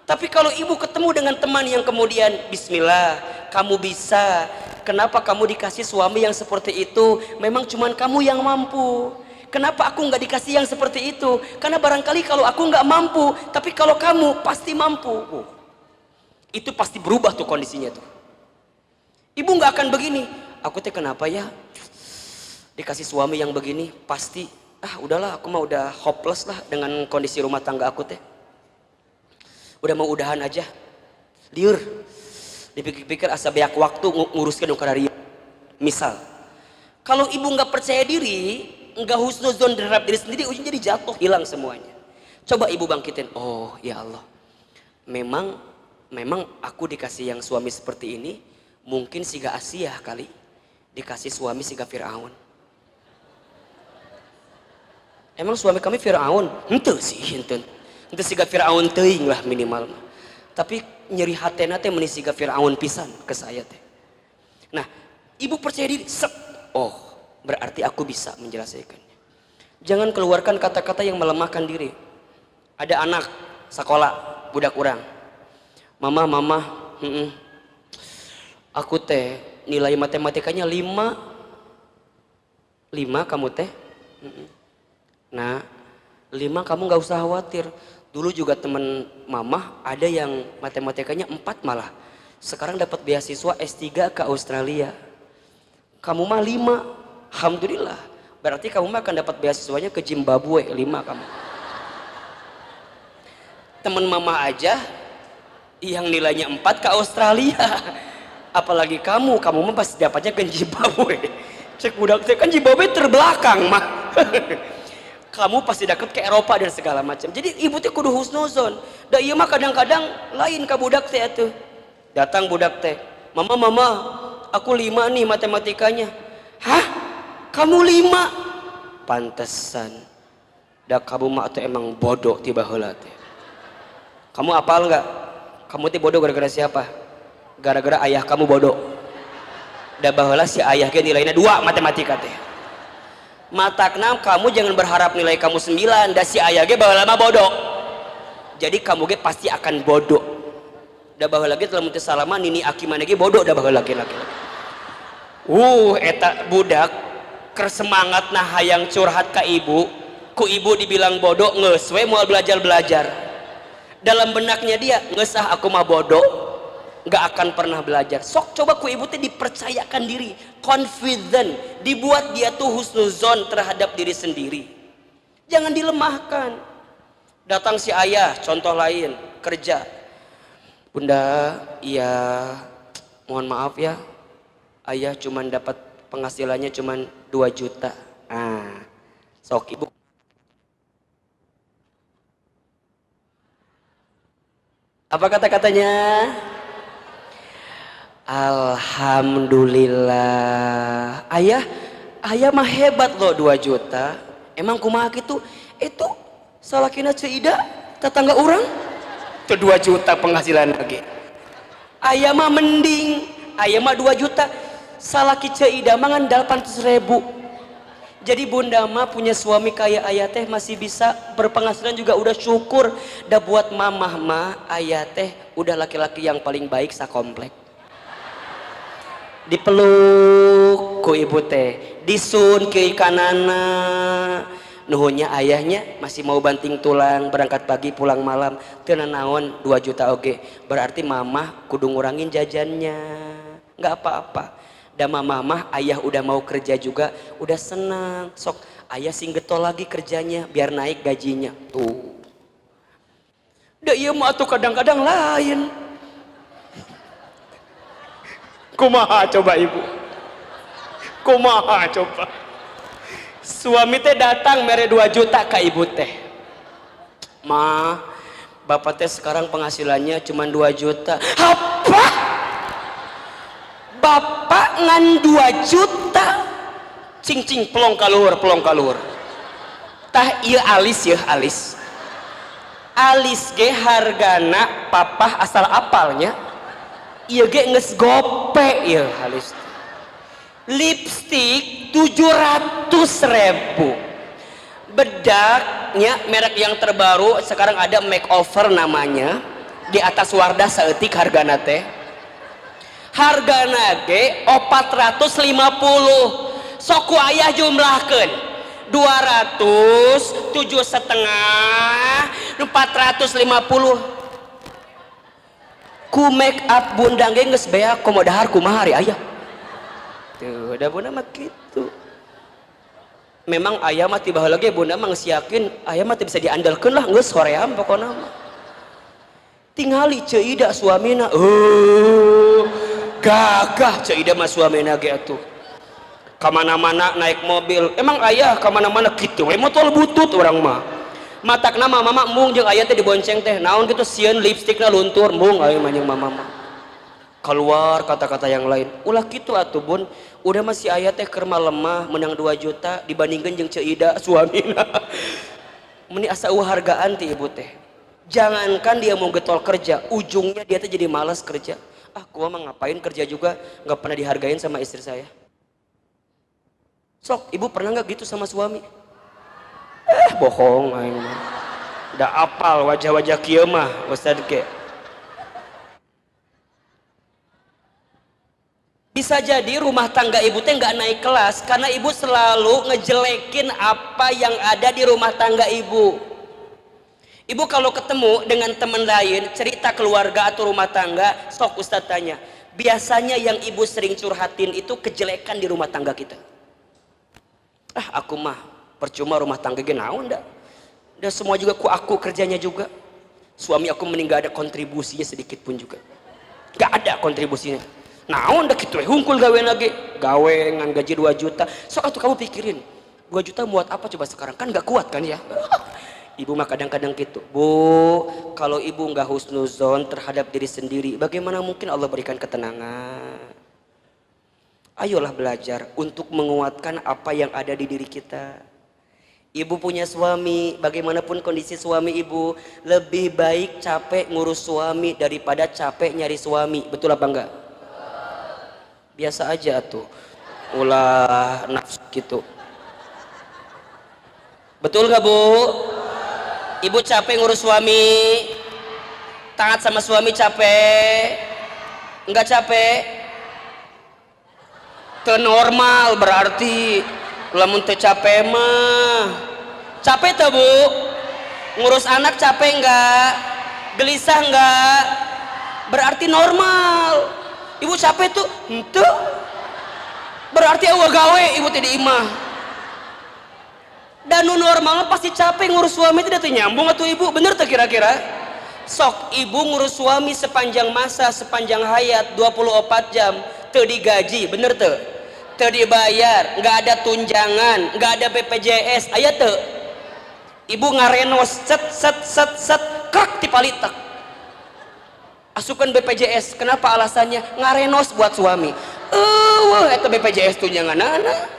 Tapi kalau ibu ketemu dengan teman yang kemudian, bismillah, kamu bisa. Kenapa kamu dikasih suami yang seperti itu? Memang cuman kamu yang mampu. Kenapa aku nggak dikasih yang seperti itu? Karena barangkali kalau aku nggak mampu, tapi kalau kamu pasti mampu. Itu pasti berubah tuh kondisinya tuh. Ibu nggak akan begini. Aku teh kenapa ya dikasih suami yang begini? Pasti udahlah, aku mah udah hopeless lah dengan kondisi rumah tangga aku teh. Udah mau udahan aja. Liur. Dipikir-pikir asa beak waktu nguruskan ukararia. Misal, kalau ibu nggak percaya diri, nggak husnuzon terhadap diri sendiri, ujungnya jadi jatuh, hilang semuanya. Coba ibu bangkitin. Oh ya Allah, memang aku dikasih yang suami seperti ini, mungkin siga Asia kali dikasih suami siga Fir'aun. Emang suami kami Fir'aun? Henteu sih, henteu siga Fir'aun teuing lah minimal. Tapi nyeri hatena teh meni siga Fir'aun pisan ke saya teh. Nah, ibu percaya diri, oh berarti aku bisa menjelaskannya. Jangan keluarkan kata-kata yang melemahkan diri. Ada anak sekolah budak urang, mama aku teh nilai matematikanya 5 kamu teh. Nah 5 kamu nggak usah khawatir. Dulu juga temen mama ada yang matematikanya 4 malah. Sekarang dapat beasiswa S3 ke Australia. Kamu mah 5, alhamdulillah. Berarti kamu mah akan dapat beasiswanya ke Zimbabwe 5 kamu. Temen mama aja yang nilainya 4 ke Australia. Apalagi kamu mah pasti dapatnya ke Zimbabwe. Cek budak teh kan Zimbabwe terbelakang mah. Kamu pasti deket ke Eropa dan segala macam. Jadi ibu teh kudu husnuzon. Da ieu mah kadang-kadang lain ka budak teh atuh. Datang budak teh, "Mama, aku 5 nih matematikanya." "Hah? Kamu 5?" Pantesan. Da kamu mah atuh emang bodoh tiba heula teh. Kamu apal enggak? Kamu teh bodoh gara-gara siapa? Gara-gara ayah kamu bodoh. Da baheula si ayah ge nilainya 2 matematika teh. Matakna kamu jangan berharap nilai kamu 9, da si ayah ge baheula mah bodoh. Jadi kamu ge pasti akan bodoh. Da baheula ge lamun teu salama nini aki mana ge bodoh da baheula ge laki. Eta budak keur semangatna hayang curhat ka ibu, ku ibu dibilang bodoh, geus we moal belajar. Dalam benaknya dia, geus aku mah bodoh, nggak akan pernah belajar. Sok coba ku ibu teh dipercayakan diri, confident, dibuat dia tuh husnuzon terhadap diri sendiri. Jangan dilemahkan. Datang si ayah, contoh lain, kerja. Bunda, iya, mohon maaf ya, ayah cuman dapat penghasilannya cuman 2 juta. Sok ibu. Apa kata-katanya? Alhamdulillah. Ayah mah hebat loh 2 juta. Emang kumaha gitu? Itu salakina Ceuida tetangga orang tuh 2 juta penghasilan lagi. Ayah mah mending, ayah mah 2 juta. Salaki Ceuida mah ngan 800.000. Jadi bunda mah punya suami kayak ayah teh masih bisa berpenghasilan juga udah syukur. Da buat mamah mah ayah teh udah laki-laki yang paling baik sakomplek. Dipeluk ku ibu teh, disun ke kanana, nuhunnya ayahnya masih mau banting tulang, berangkat pagi pulang malam, teu naon 2 juta oge. Berarti mamah kudu ngurangin jajannya. Nggak apa-apa. Da mamah ayah udah mau kerja juga, udah senang. Sok ayah sing getol lagi kerjanya biar naik gajinya. Tuh. da iya mah atuh kadang-kadang lain. Kumaha coba ibu, kumaha coba. Suami teh datang mere 2 juta ke ibu teh, ma bapak teh sekarang penghasilannya cuma 2 juta. Apa? Bapak ngan 2 juta? Cing cing pelong kaluhur tah iya alis ya alis ge hargana papa asal apalnya iya ge nges gope ya alis. Lipstick 700.000, bedaknya merek yang terbaru sekarang ada makeover namanya, di atas Wardah saeutik hargana teh, hargana ge 450. Sok ku aya jumlahkeun 200 7,5 450 ku make up bundang ge geus beak komo dahar kumaha ari aya tuh da bunda mah kitu. Memang aya mah tiba heula ge bunda mah geus yakin aya mah teu bisa diandalkeun lah geus hoream pokona mah tingali ceuida suamina gagah ceuida mah suamina ge atuh kamana-mana naik mobil. Emang ayah kamana-mana gitu we motor butut orang mah matakna mama mung jeung ayah teh dibonceng teh naon gitu sieun lipstikna luntur mung aya mah jeung mama keluar kata-kata yang lain ulah gitu atuh bun. Udah masih ayah teh keur lemah menang 2 juta dibandingkeun jeung ceuida suamina meni asa hargaan ti ibu teh. Jangankan dia mau getol kerja ujungnya dia teh jadi malas kerja. Gua mah ngapain kerja juga nggak pernah dihargain sama istri saya. Sok, ibu pernah nggak gitu sama suami? Bohong aing mah. Udah apal wajah-wajah kieu mah, Ustad ke. Bisa jadi rumah tangga ibu teh nggak naik kelas karena ibu selalu ngejelekin apa yang ada di rumah tangga ibu. Ibu kalau ketemu dengan teman lain cerita keluarga atau rumah tangga, sok Ustad tanya. Biasanya yang ibu sering curhatin itu kejelekan di rumah tangga kita. Aku mah percuma rumah tangga ge naon da semua juga aku kerjanya juga. Suami aku meninggal ada kontribusinya sedikit pun juga gak ada kontribusinya. Naon da kitu hungkul gawe ge gawe ngan gaji 2 juta. Sok atuh kamu pikirin 2 juta buat apa coba sekarang kan gak kuat kan ya. Ibu mah kadang-kadang gitu. Bu, kalau ibu nggak husnuzon terhadap diri sendiri, bagaimana mungkin Allah berikan ketenangan? Ayolah belajar untuk menguatkan apa yang ada di diri kita. Ibu punya suami, bagaimanapun kondisi suami ibu, lebih baik capek ngurus suami daripada capek nyari suami. Betul apa enggak? Biasa aja tuh. Ulah nafsu gitu. Betul gak bu? Ibu capek ngurus suami, taat sama suami capek? Enggak capek? Normal berarti lamun teu capek mah capek teh bu ngurus anak capek enggak gelisah enggak berarti normal. Ibu capek tuh henteu berarti eueuh gawe ibu teh di imah dan nu normal pasti capek ngurus suami teh teu nyambung atuh ibu bener teh kira-kira. Sok ibu ngurus suami sepanjang masa sepanjang hayat 24 jam teu digaji bener teu teu dibayar, nggak ada tunjangan, nggak ada BPJS, aya teu? Ibu ngarenos set kak tipalitek. Asukan BPJS, kenapa alasannya? Ngarenos buat suami. Eta BPJS tunjangan anak.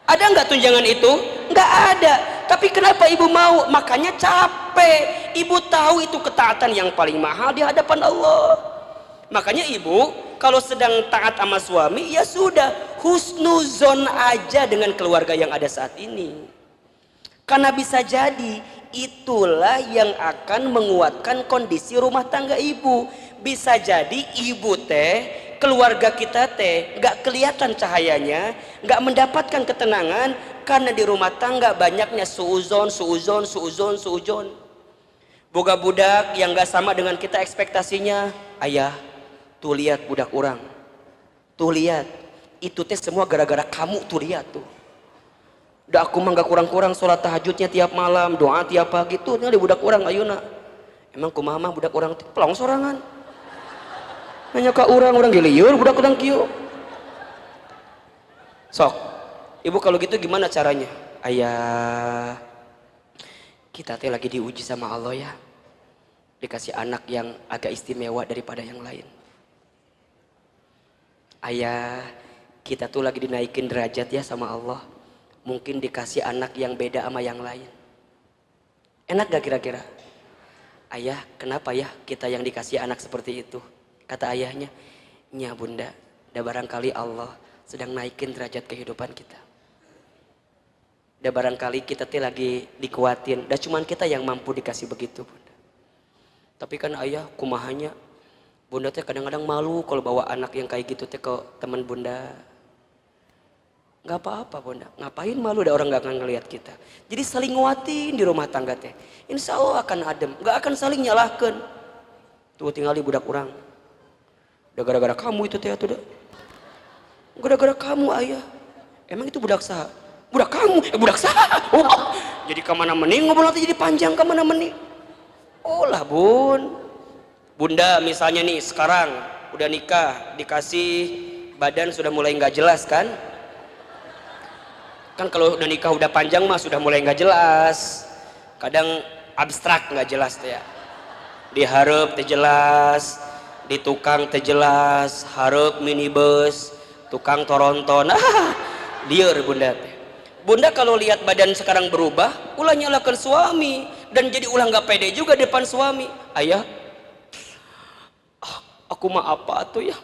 Ada nggak tunjangan itu? Nggak ada. Tapi kenapa ibu mau? Makanya capek. Ibu tahu itu ketaatan yang paling mahal di hadapan Allah. Makanya ibu kalau sedang taat sama suami ya sudah husnuzon aja dengan keluarga yang ada saat ini. Karena bisa jadi itulah yang akan menguatkan kondisi rumah tangga ibu. Bisa jadi ibu teh keluarga kita teh nggak kelihatan cahayanya, nggak mendapatkan ketenangan karena di rumah tangga banyaknya suuzon. Boga budak yang nggak sama dengan kita ekspektasinya. Ayah tuh lihat budak orang, tuh lihat itu teh semua gara-gara kamu tuh lihat tuh. Udah aku mah gak kurang-kurang sholat tahajudnya tiap malam, doa tiap pagi tuh di budak orang ayeuna. Emang kumaha mah budak orang pelong sorangan. Nanya ke orang ge lieur budak urang kieu. Sok, ibu kalau gitu gimana caranya? Ayah, kita teh lagi diuji sama Allah ya. Dikasih anak yang agak istimewa daripada yang lain. Ayah, kita tuh lagi dinaikin derajat ya sama Allah. Mungkin dikasih anak yang beda sama yang lain. Enak gak kira-kira? Ayah, kenapa ya kita yang dikasih anak seperti itu? Kata ayahnya, nya bunda, dah barangkali Allah sedang naikin derajat kehidupan kita. Dah barangkali kita tuh lagi dikuatin, dah cuman kita yang mampu dikasih begitu bunda. Tapi kan ayah kumahanya, bunda teh kadang-kadang malu kalau bawa anak yang kayak gitu teh ke teman bunda. Nggak apa-apa bunda, ngapain malu ada orang nggak akan ngelihat kita. Jadi saling nguatin di rumah tangga teh, insya Allah akan adem, nggak akan saling nyalahkan. Tuh tinggal di budak orang, udah gara-gara kamu itu teh tuh dah, gara-gara kamu ayah. Emang itu budak sah, budak kamu, budak sah. Oh, jadi kemana mending ngobrol nanti jadi panjang kemana mending. Oh lah bun, bunda misalnya nih sekarang udah nikah, dikasih badan sudah mulai nggak jelas kan? Kan kalau udah nikah udah panjang mah sudah mulai nggak jelas, kadang abstrak nggak jelas tuh ya. Diharap teh jelas, di tukang teh jelas, harap minibus, tukang toronton, liar bunda teh. Bunda kalau lihat badan sekarang berubah, ulah nyalakan suami dan jadi ulah nggak pede juga depan suami. Ayah, aku mah apa tuh ya?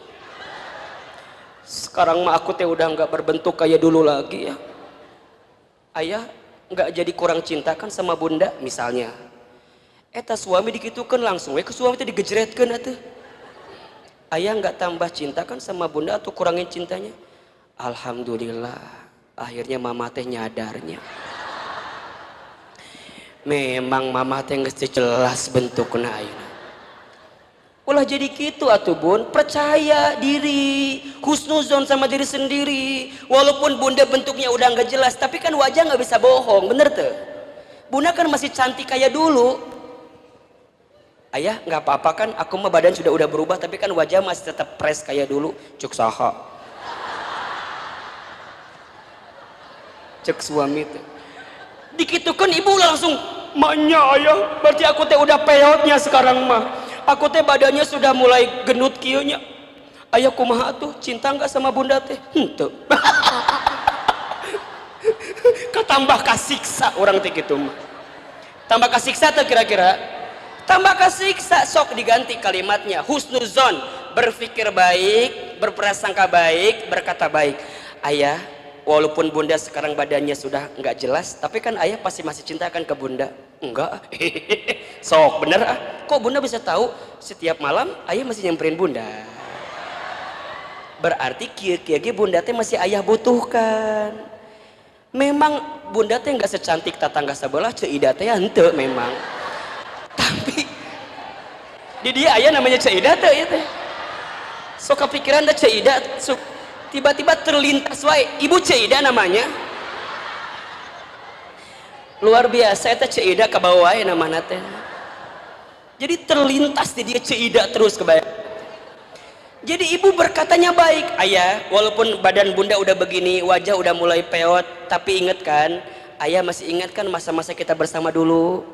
Sekarang mah aku teh udah nggak berbentuk kayak dulu lagi ya. Ayah nggak jadi kurang cinta kan sama bunda misalnya. Eta suami dikitukan langsung, ke suami itu digejretkan atuh. Ayah nggak tambah cinta kan sama bunda atau kurangin cintanya? Alhamdulillah, akhirnya mama teh nyadarnya. Memang mama teh geus jelas bentukna ayeuna. Ulah jadi gitu atuh bun, percaya diri, husnuzon sama diri sendiri. Walaupun bunda bentuknya udah nggak jelas, tapi kan wajah nggak bisa bohong, bener tuh. Bunda kan masih cantik kayak dulu. Ayah nggak apa-apa kan, aku mah badan sudah berubah, tapi kan wajah masih tetap fresh kayak dulu. Cuk saha, cek suami tuh. Dikitukan ibu langsung, maknya ayah, berarti aku teh udah peotnya sekarang mah. Aku teh badannya sudah mulai genut kieunya. Ayah kumaha tuh, cinta nggak sama bunda teh? Henteu. Ketambah kasiksa orang teh gitu mah. Tambah kasiksa tuh kira-kira. Tambah kasiksa, sok diganti kalimatnya. Husnuzon, berpikir baik, berprasangka baik, berkata baik. Ayah, walaupun bunda sekarang badannya sudah nggak jelas, tapi kan ayah pasti masih cinta kan ke bunda. Enggak. Sok bener ah, kok bunda bisa tahu setiap malam ayah masih nyamperin bunda? Berarti kia-kia bunda teh masih ayah butuhkan. Memang bunda teh nggak secantik tetangga sebelah Ceidah teh henteu memang, tapi di dia ayah namanya Ceidah teh ya teh. So kepikiran dah Ceidah, so, tiba-tiba terlintas wae ibu Ceidah namanya. Luar biasa eta Ceidah ke bawah ya namanya teh. Jadi terlintas di dia Ceidah terus kebayang. Jadi ibu berkatanya baik, ayah walaupun badan bunda udah begini, wajah udah mulai peot, tapi inget kan, ayah masih ingat kan masa-masa kita bersama dulu.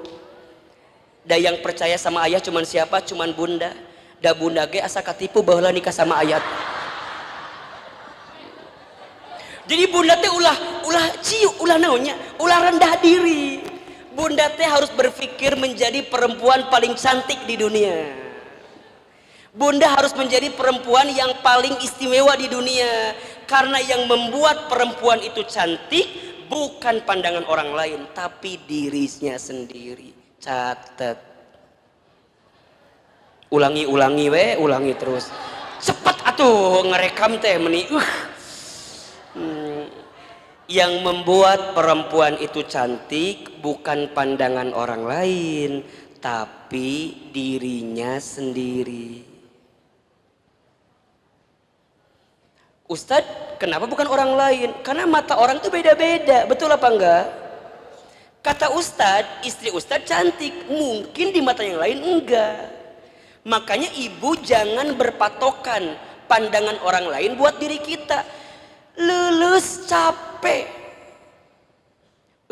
Da yang percaya sama ayah cuman siapa? Cuman bunda. Da bunda ge asa katipu baheula nikah sama ayah. Jadi bunda teh ulah ciu, ulah naonnya, ulah rendah diri. Bunda teh harus berpikir menjadi perempuan paling cantik di dunia. Bunda harus menjadi perempuan yang paling istimewa di dunia. Karena yang membuat perempuan itu cantik bukan pandangan orang lain, tapi dirinya sendiri. Catat. Ulangi ulangi terus. Cepet atuh ngerekam teh meni. Yang membuat perempuan itu cantik bukan pandangan orang lain, tapi dirinya sendiri. Ustadz, kenapa bukan orang lain? Karena mata orang itu beda-beda, betul apa enggak? Kata Ustadz, istri Ustadz cantik, mungkin di mata yang lain enggak. Makanya ibu jangan berpatokan pandangan orang lain buat diri kita. Lulus capek.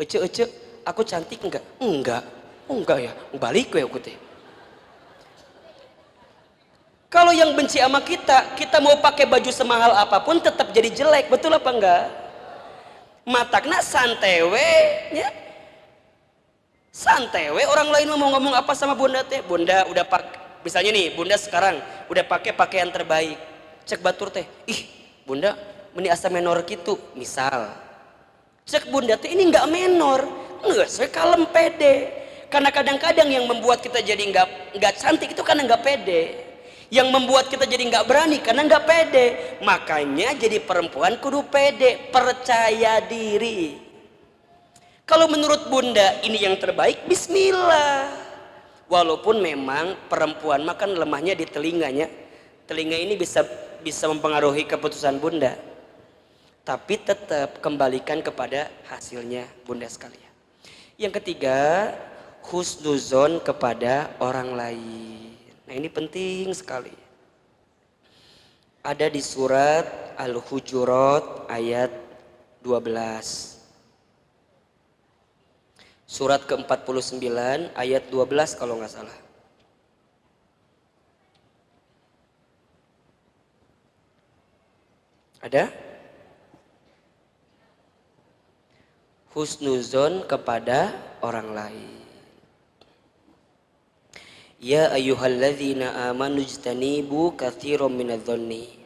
Ece, aku cantik enggak? Enggak. Oh enggak ya, balik gue aku teh. Kalau yang benci sama kita mau pakai baju semahal apapun tetap jadi jelek, betul apa enggak? Matakna santewe, ya. Santewe orang lain mau ngomong apa sama bunda teh, bunda udah pakai, misalnya nih bunda sekarang udah pakai pakaian terbaik, cek batur teh, ih bunda meni asa menor gitu, misal cek bunda teh ini nggak menor, nggak saya kalem pede, karena kadang-kadang yang membuat kita jadi nggak cantik itu karena nggak pede, yang membuat kita jadi nggak berani karena nggak pede. Makanya jadi perempuan kudu pede, percaya diri. Kalau menurut bunda ini yang terbaik, bismillah. Walaupun memang perempuan makan lemahnya di telinganya, telinga ini bisa mempengaruhi keputusan bunda, tapi tetap kembalikan kepada hasilnya bunda sekalian. Yang ketiga, husnuzon kepada orang lain. Nah ini penting sekali. Ada di surat Al-Hujurat ayat 12. Surat ke-49 ayat 12 kalau nggak salah. Ada? Husnuzon kepada orang lain. Ya ayyuhalladzina amanu ijtanibu katsiran minadh-dhanni.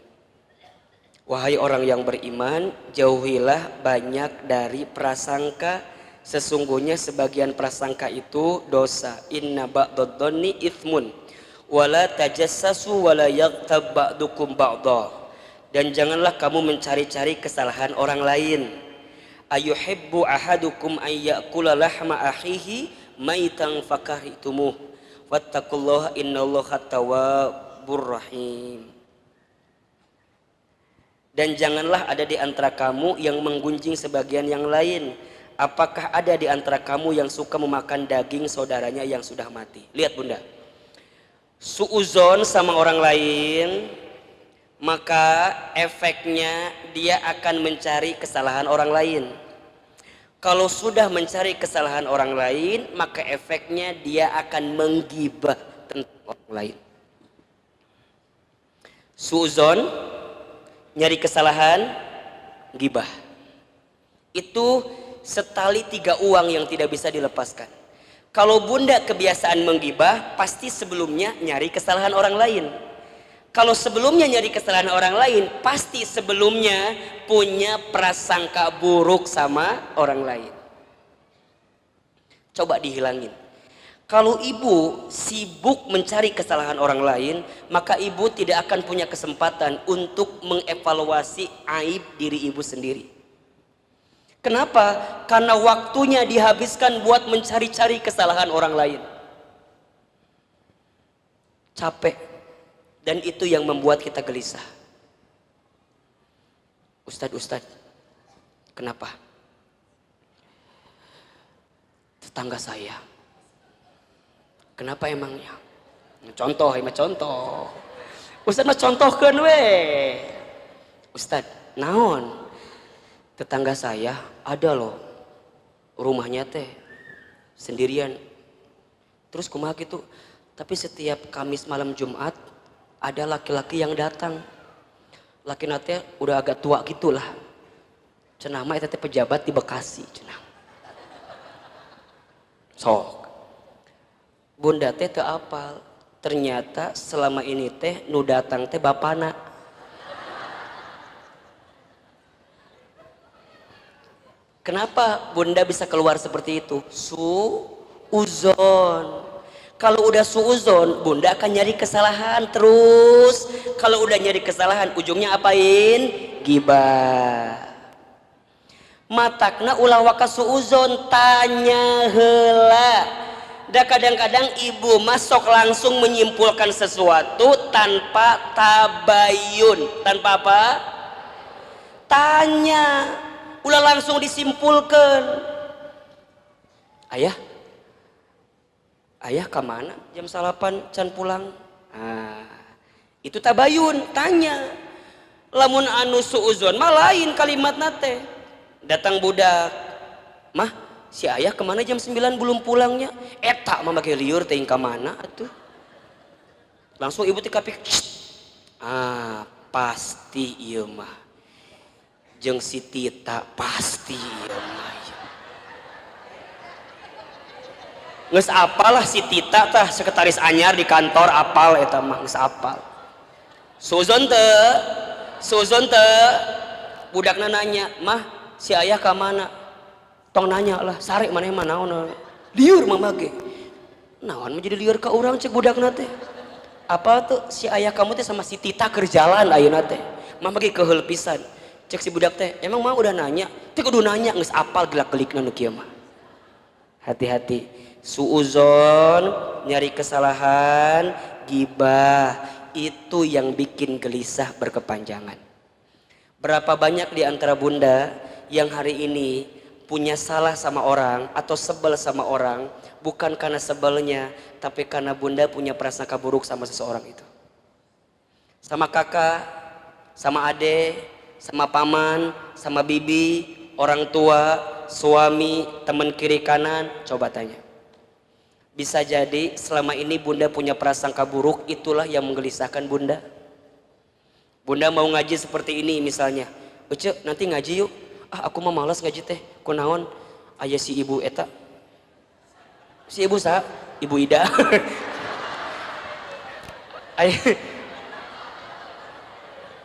Wahai orang yang beriman, jauhilah banyak dari prasangka, sesungguhnya sebagian prasangka itu dosa. Inna ba'dadh-dhanni itsmun wala tajassasu wala yaghtab ba'dukum ba'dha. Dan janganlah kamu mencari-cari kesalahan orang lain. Ayuhibbu ahadukum an ya'kula lahma akhihi maitan fakarhtumuh. Wattaqullaha innallaha tawwabur rahim. Dan janganlah ada di antara kamu yang menggunjing sebagian yang lain. Apakah ada di antara kamu yang suka memakan daging saudaranya yang sudah mati? Lihat bunda, suuzon sama orang lain, maka efeknya dia akan mencari kesalahan orang lain. Kalau sudah mencari kesalahan orang lain, maka efeknya dia akan menggibah tentang orang lain. Suuzon, nyari kesalahan, gibah. Itu setali tiga uang yang tidak bisa dilepaskan. Kalau bunda kebiasaan menggibah, pasti sebelumnya nyari kesalahan orang lain. Kalau sebelumnya nyari kesalahan orang lain, pasti sebelumnya punya prasangka buruk sama orang lain. Coba dihilangin. Kalau ibu sibuk mencari kesalahan orang lain, maka ibu tidak akan punya kesempatan untuk mengevaluasi aib diri ibu sendiri. Kenapa? Karena waktunya dihabiskan buat mencari-cari kesalahan orang lain. Capek. Dan itu yang membuat kita gelisah. Ustadz, kenapa? Tetangga saya. Kenapa emangnya? Contoh. Ustadz mah contohkeun we. Ustadz, naon? Tetangga saya ada loh, rumahnya teh sendirian. Terus kumaha gitu. Tapi setiap Kamis malam Jumat ada laki-laki yang datang. Laki nate udah agak tua gitulah. Cenah mah eta teh pejabat di Bekasi cenah. Sok. Bunda teh teu apal. Ternyata selama ini teh nu datang teh bapana. Kenapa bunda bisa keluar seperti itu? Suuzon. Kalau udah suuzon, bunda akan nyari kesalahan terus. Kalau udah nyari kesalahan, ujungnya apain? Gibah. Matakna ulah waka suuzon, tanya heula. Da kadang-kadang ibu masuk langsung menyimpulkan sesuatu tanpa tabayun. Tanpa apa? Tanya. Ulah langsung disimpulkan. ayah ayah kemana jam 8 can pulang. Itu tabayun tanya. Lamun anu suuzon mah lain kalimat nate. Datang budak, mah si ayah kemana jam 9 belum pulangnya. Eta mah bagi liur teuing ka mana atuh. Langsung ibu teh kapik. Pasti ieu mah jeung si Tita pasti ieu mah. Geus apalah si Tita tah sekretaris anyar di kantor apal eta mah geus apal. Suzon teh budakna nanya, "Mah, si ayah ka mana?" Tong nanya lah, "Sare maneh mah naon?" "Lieur mah ge." "Naon mah jadi lieur ka urang cek budakna teh?" "Apa tuh si ayah kamu teh sama si Tita keur jalan ayeuna teh." Mah ge keheul pisan. Cek si budak teh, "Emang mah udah nanya?" "Teh kudu nanya geus apal gelak-gelikna nu kieu mah." Hati-hati. Suuzon, nyari kesalahan, gibah, itu yang bikin gelisah berkepanjangan. Berapa banyak di antara bunda yang hari ini punya salah sama orang atau sebel sama orang, bukan karena sebelnya, tapi karena bunda punya prasangka buruk sama seseorang itu. Sama kakak, sama adik, sama paman, sama bibi, orang tua, suami, teman kiri kanan, coba tanya. Bisa jadi selama ini bunda punya prasangka buruk, itulah yang menggelisahkan bunda. Bunda mau ngaji seperti ini misalnya, "Ece nanti ngaji yuk." Aku mah malas ngaji teh. Kunaon? Aya si ibu eta. Si ibu sa? Ibu Ida.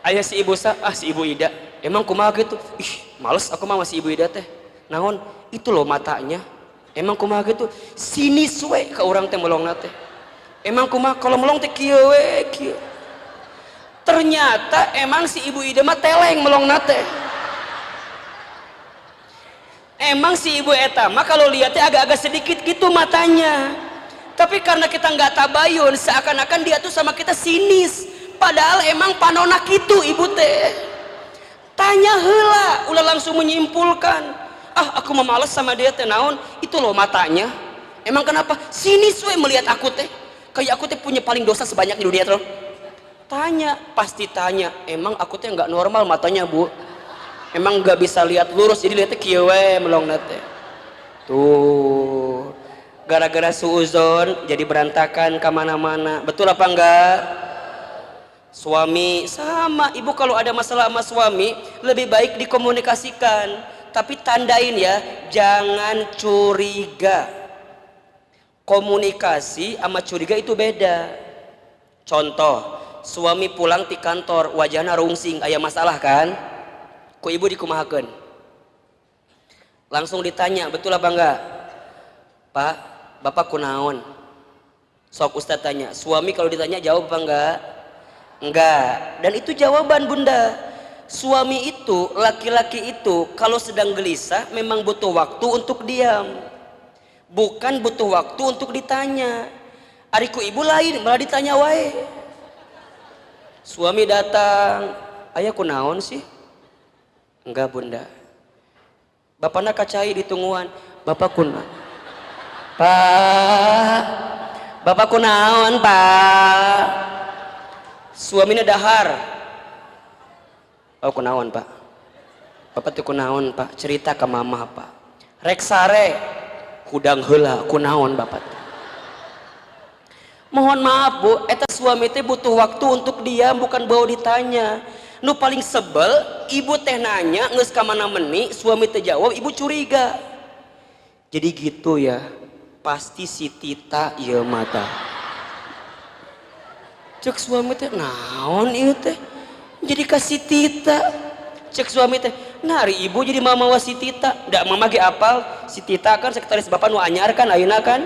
Aya si ibu sa? Si ibu Ida. Emang kumaha gitu? Males aku mah masih ibu Ida teh. Naon? Itu loh matanya. Emang kumaha gitu? Sinis we ka urang teh melongna teh. Emang kumaha kalau melong teh kieu we kieu. Ternyata emang si ibu Ida mah teleng melongna teh. Emang si ibu eta mah kalau lihat teh agak-agak sedikit gitu matanya. Tapi karena kita nggak tabayun, seakan-akan dia tuh sama kita sinis. Padahal emang panona kitu ibu teh. Tanya heula, ulah langsung menyimpulkan. Aku mah males sama dia teh naon, itu loh matanya. Emang kenapa? Sinis we melihat aku teh. Kayak aku teh punya paling dosa sebanyak di dunia tuh. Tanya, pasti tanya. Emang aku teh nggak normal matanya bu? Emang nggak bisa lihat lurus, jadi lihatnya kieu we melongna teh. Tuh, gara-gara suuzon jadi berantakan kemana-mana. Betul apa enggak? Suami sama ibu kalau ada masalah sama suami lebih baik dikomunikasikan. Tapi tandain ya, jangan curiga. Komunikasi sama curiga itu beda. Contoh, suami pulang di kantor, wajahnya rungsing, aya masalah kan? Ku ibu dikumahakeun. Langsung ditanya, betul apa enggak? "Pak, bapak kunaon?" Sok ustaz tanya, suami kalau ditanya jawab apa enggak? Enggak. Dan itu jawaban bunda. Suami itu, laki-laki itu kalau sedang gelisah memang butuh waktu untuk diam, bukan butuh waktu untuk ditanya. Ariku ibu lain malah ditanya wae. Suami datang, "Ayah kunaon sih?" "Enggak bunda." Bapakna kacai di tungguan, "Bapak kunaon?" "Pak, bapak kunaon pak?" Suaminya dahar. "Oh kunaon pak?" "Bapak tuh kunaon pak? Cerita ke mama pak." "Rek sare." "Hudang heula kunaon bapak?" Mohon maaf bu, eta suami teh butuh waktu untuk diam, bukan bau ditanya. Nu paling sebel, ibu teh nanya geus ka mana meni, suami teh jawab, ibu curiga. Jadi gitu ya, pasti si Tita ieu mata. Cek suami teh naon ieu teh? Jadi kasih Tita. Cek suami teh, "Nari ibu jadi mama wa si Tita." "Ndak mama ge apal, si Tita kan sekretaris bapak nu anyar kan ayeuna kan.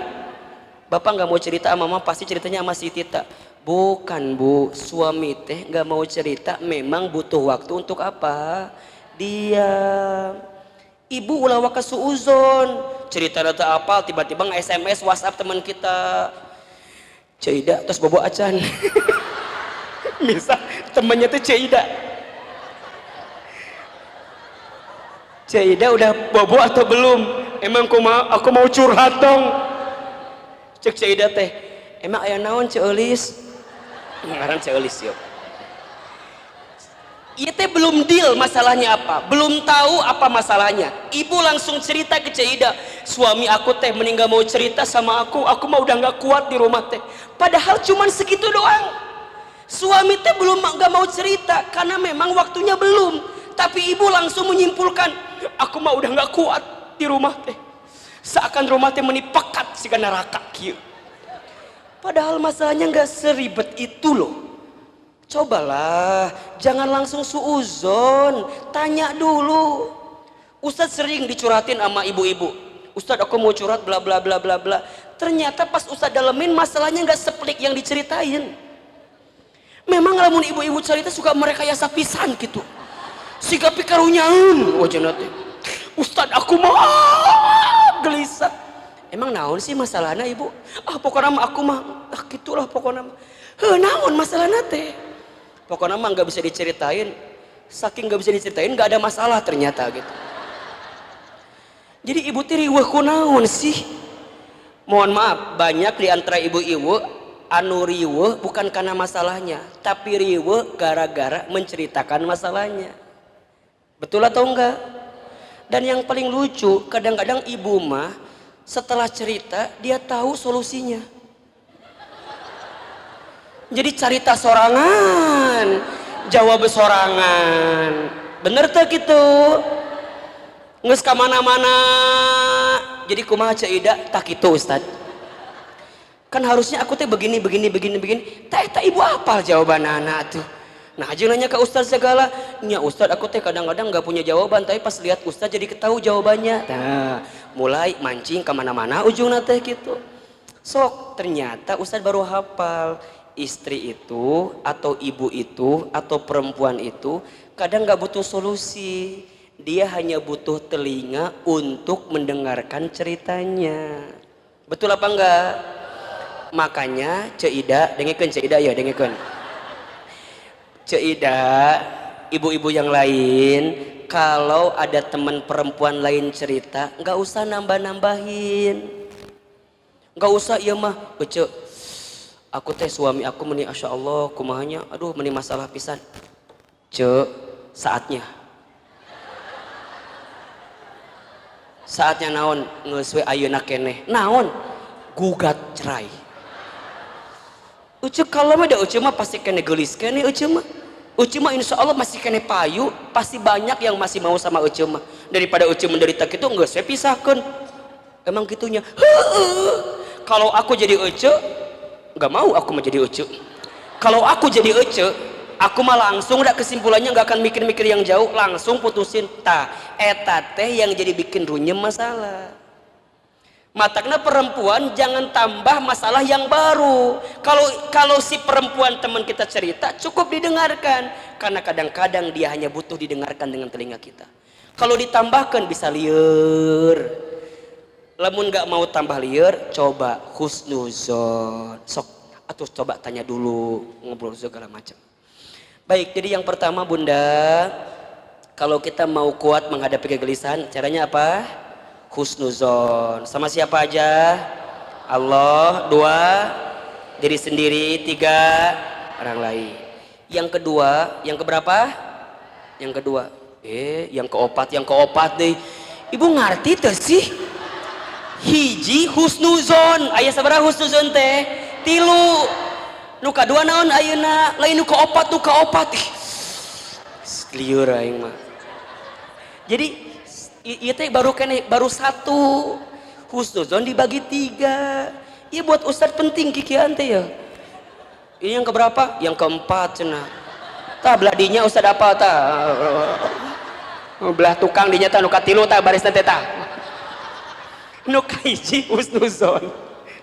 Bapak nggak mau cerita sama mama, pasti ceritanya sama si Tita." "Bukan bu, suami teh nggak mau cerita, memang butuh waktu untuk apa? Diam." Ibu ulah waka suuzon, cerita data apal, tiba-tiba nge-SMS WhatsApp teman kita, "Ceida terus bobo acan." Misal temennya tuh Ceida udah bobo atau belum? emang aku mau curhat dong. Cek Caidah teh, emang aya naon Ceulis? Ngaran Ceulis yuk. Iya teh belum deal masalahnya apa, belum tahu apa masalahnya. Ibu langsung cerita ke Caidah, suami aku teh meninggal mau cerita sama aku mah udah nggak kuat di rumah teh. Padahal cuman segitu doang. Suami teh belum nggak mau cerita karena memang waktunya belum. Tapi ibu langsung menyimpulkan, aku mah udah nggak kuat di rumah teh. Seakan rumah teh menipekat si neraka kieu. Padahal masalahnya nggak seribet itu loh. Cobalah, jangan langsung suuzon, tanya dulu. Ustadz sering dicurhatin sama ibu-ibu. Ustadz aku mau curhat bla bla bla bla bla. Ternyata pas Ustadz dalemin masalahnya nggak sepelik yang diceritain. Memang lamun ibu-ibu cerita suka merekayasa pisan gitu. Siga pikarunyaun wajana teh. Ustadz aku mau gelisah. Emang naon sih masalahnya ibu? Pokoknya mah aku mah gitulah pokoknya mah. Naon masalahnya teh? Pokoknya mah nggak bisa diceritain, saking nggak bisa diceritain nggak ada masalah ternyata gitu. Jadi ibu tiri riweuh kunaon sih? Mohon maaf, banyak di antara ibu-ibu anu riweuh bukan karena masalahnya, tapi riweuh gara-gara menceritakan masalahnya. Betul atau enggak? Dan yang paling lucu, kadang-kadang ibu mah setelah cerita dia tahu solusinya. Jadi cerita sorangan, jawab sorangan, bener tuh gitu. Nges kamana-mana. Jadi kumaha Caidah tak gitu Ustad. Kan harusnya aku teh begini. Teh ibu apal jawaban anak tuh. Nah aja nanya ke Ustad segala. Nya Ustad aku teh kadang-kadang nggak punya jawaban, tapi pas lihat Ustad jadi ketahu jawabannya. Nah mulai mancing kemana-mana ujungnya teh gitu. Sok ternyata Ustad baru hafal. Istri itu atau ibu itu atau perempuan itu kadang gak butuh solusi, dia hanya butuh telinga untuk mendengarkan ceritanya. Betul apa enggak? Makanya Caidah, dengekeun Caidah ya, dengekeun Caidah, ibu-ibu yang lain, kalau ada teman perempuan lain cerita gak usah nambah-nambahin, gak usah iya mah bece aku teh suami aku meni asya Allah kumahanya, aduh meni masalah pisan. Saatnya naon ngeus we ayeuna keneh. Naon? Gugat cerai. Uceuk kalau mah da uceuk mah pasti keneh geulis keneh uceuk mah. Uceuk mah insyaallah masih keneh payu, pasti banyak yang masih mau sama uceuk mah. Daripada uceuk menderita kitu geus we pisahkeun. Emang gitunya. Kalau aku jadi uceuk nggak mau aku menjadi ucu. Kalau aku jadi ucu, aku mah langsung udah kesimpulannya nggak akan mikir-mikir yang jauh, langsung putusin. Eta teh yang jadi bikin runyem masalah. Matakna perempuan jangan tambah masalah yang baru. Kalau si perempuan teman kita cerita cukup didengarkan, karena kadang-kadang dia hanya butuh didengarkan dengan telinga kita. Kalau ditambahkan bisa liur. Lamun nggak mau tambah liar, coba husnuzon, sok atau coba tanya dulu, ngobrol segala macam. Baik, jadi yang pertama bunda, kalau kita mau kuat menghadapi kegelisahan, caranya apa? Husnuzon. Sama siapa aja? Allah. 2, diri sendiri. 3, orang lain. Yang kedua, yang keberapa? Yang kedua. Yang keopat deh. Ibu ngerti tuh sih? Hiji husnuzon, aya sabaraha husnuzon teh? 3. Nu kadua naon ayeuna? Lain nu kaopat liur aing mah. Jadi ieu teh baru 1 husnuzon dibagi 3. Ieu buat ustad penting kikian teh ya. Ini yang keberapa? Yang keempat cenah. Tah belah dinya ustad apa tah? Belah tukang dinya tah nu katilu tah barisna teh tah. Nu kahiji husnuzon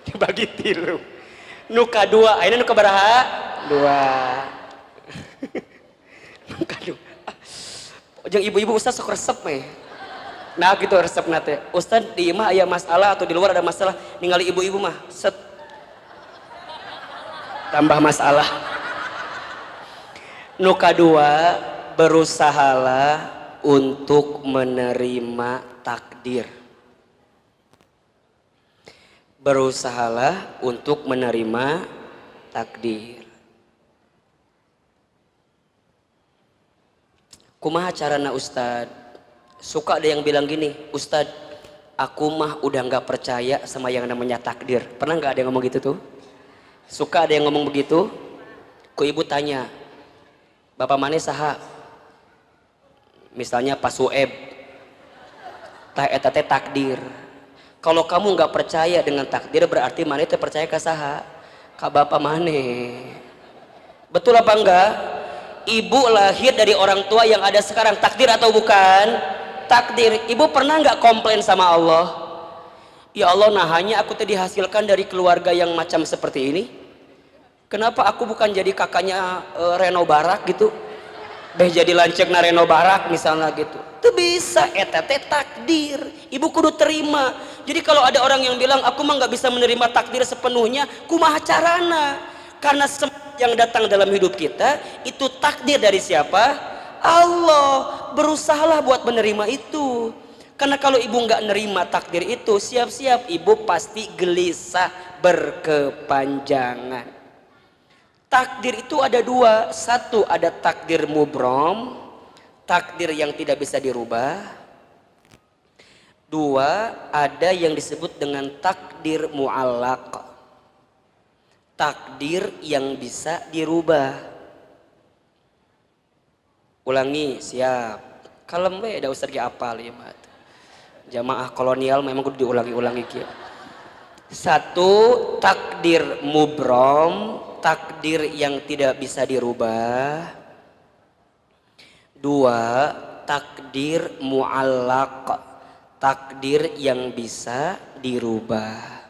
dibagi 3. Nu kadua ayeuna nu kabaraha? 2. Nu kadua jeung ibu-ibu ustaz sok resep meh. Nah gitu resepna teh. Ustaz di imah aya masalah atau di luar ada masalah, ningali ibu-ibu mah set tambah masalah. Nu kadua berusahalah untuk menerima takdir. berusahalah untuk menerima takdir. Kumaha carana Ustad? Suka ada yang bilang gini, Ustad, aku mah udah nggak percaya sama yang namanya takdir. Pernah nggak ada yang ngomong gitu tuh? Suka ada yang ngomong begitu? Ku ibu tanya, Bapak mana saha? Misalnya Pak Sueb, tah eta teh takdir. Kalau kamu nggak percaya dengan takdir, berarti mana teh percaya ka saha? Ka Bapak mana? Betul apa enggak? Ibu lahir dari orang tua yang ada sekarang, takdir atau bukan? Takdir. Ibu pernah nggak komplain sama Allah? Ya Allah, nah hanya aku teh dihasilkan dari keluarga yang macam seperti ini. Kenapa aku bukan jadi kakaknya Reno Barak gitu? Jadi lancegna Reno Barak misalnya gitu. Itu bisa, eta teh takdir. Ibu kudu terima. Jadi kalau ada orang yang bilang aku mah nggak bisa menerima takdir sepenuhnya, kumaha carana? Karena yang datang dalam hidup kita itu takdir dari siapa? Allah. Berusahalah buat menerima itu. Karena kalau ibu nggak nerima takdir itu, siap-siap ibu pasti gelisah berkepanjangan. Takdir itu ada dua. Satu, ada takdir mubrom, takdir yang tidak bisa dirubah. Dua, ada yang disebut dengan takdir mu'allaq, takdir yang bisa dirubah. Ulangi, siap. Kalem we, ada ustaz ge apal ieu mah. Jamaah kolonial memang kudu diulangi-ulangi kieu. Satu, takdir mubrom, takdir yang tidak bisa dirubah. Dua, takdir mu'allaq, takdir yang bisa dirubah.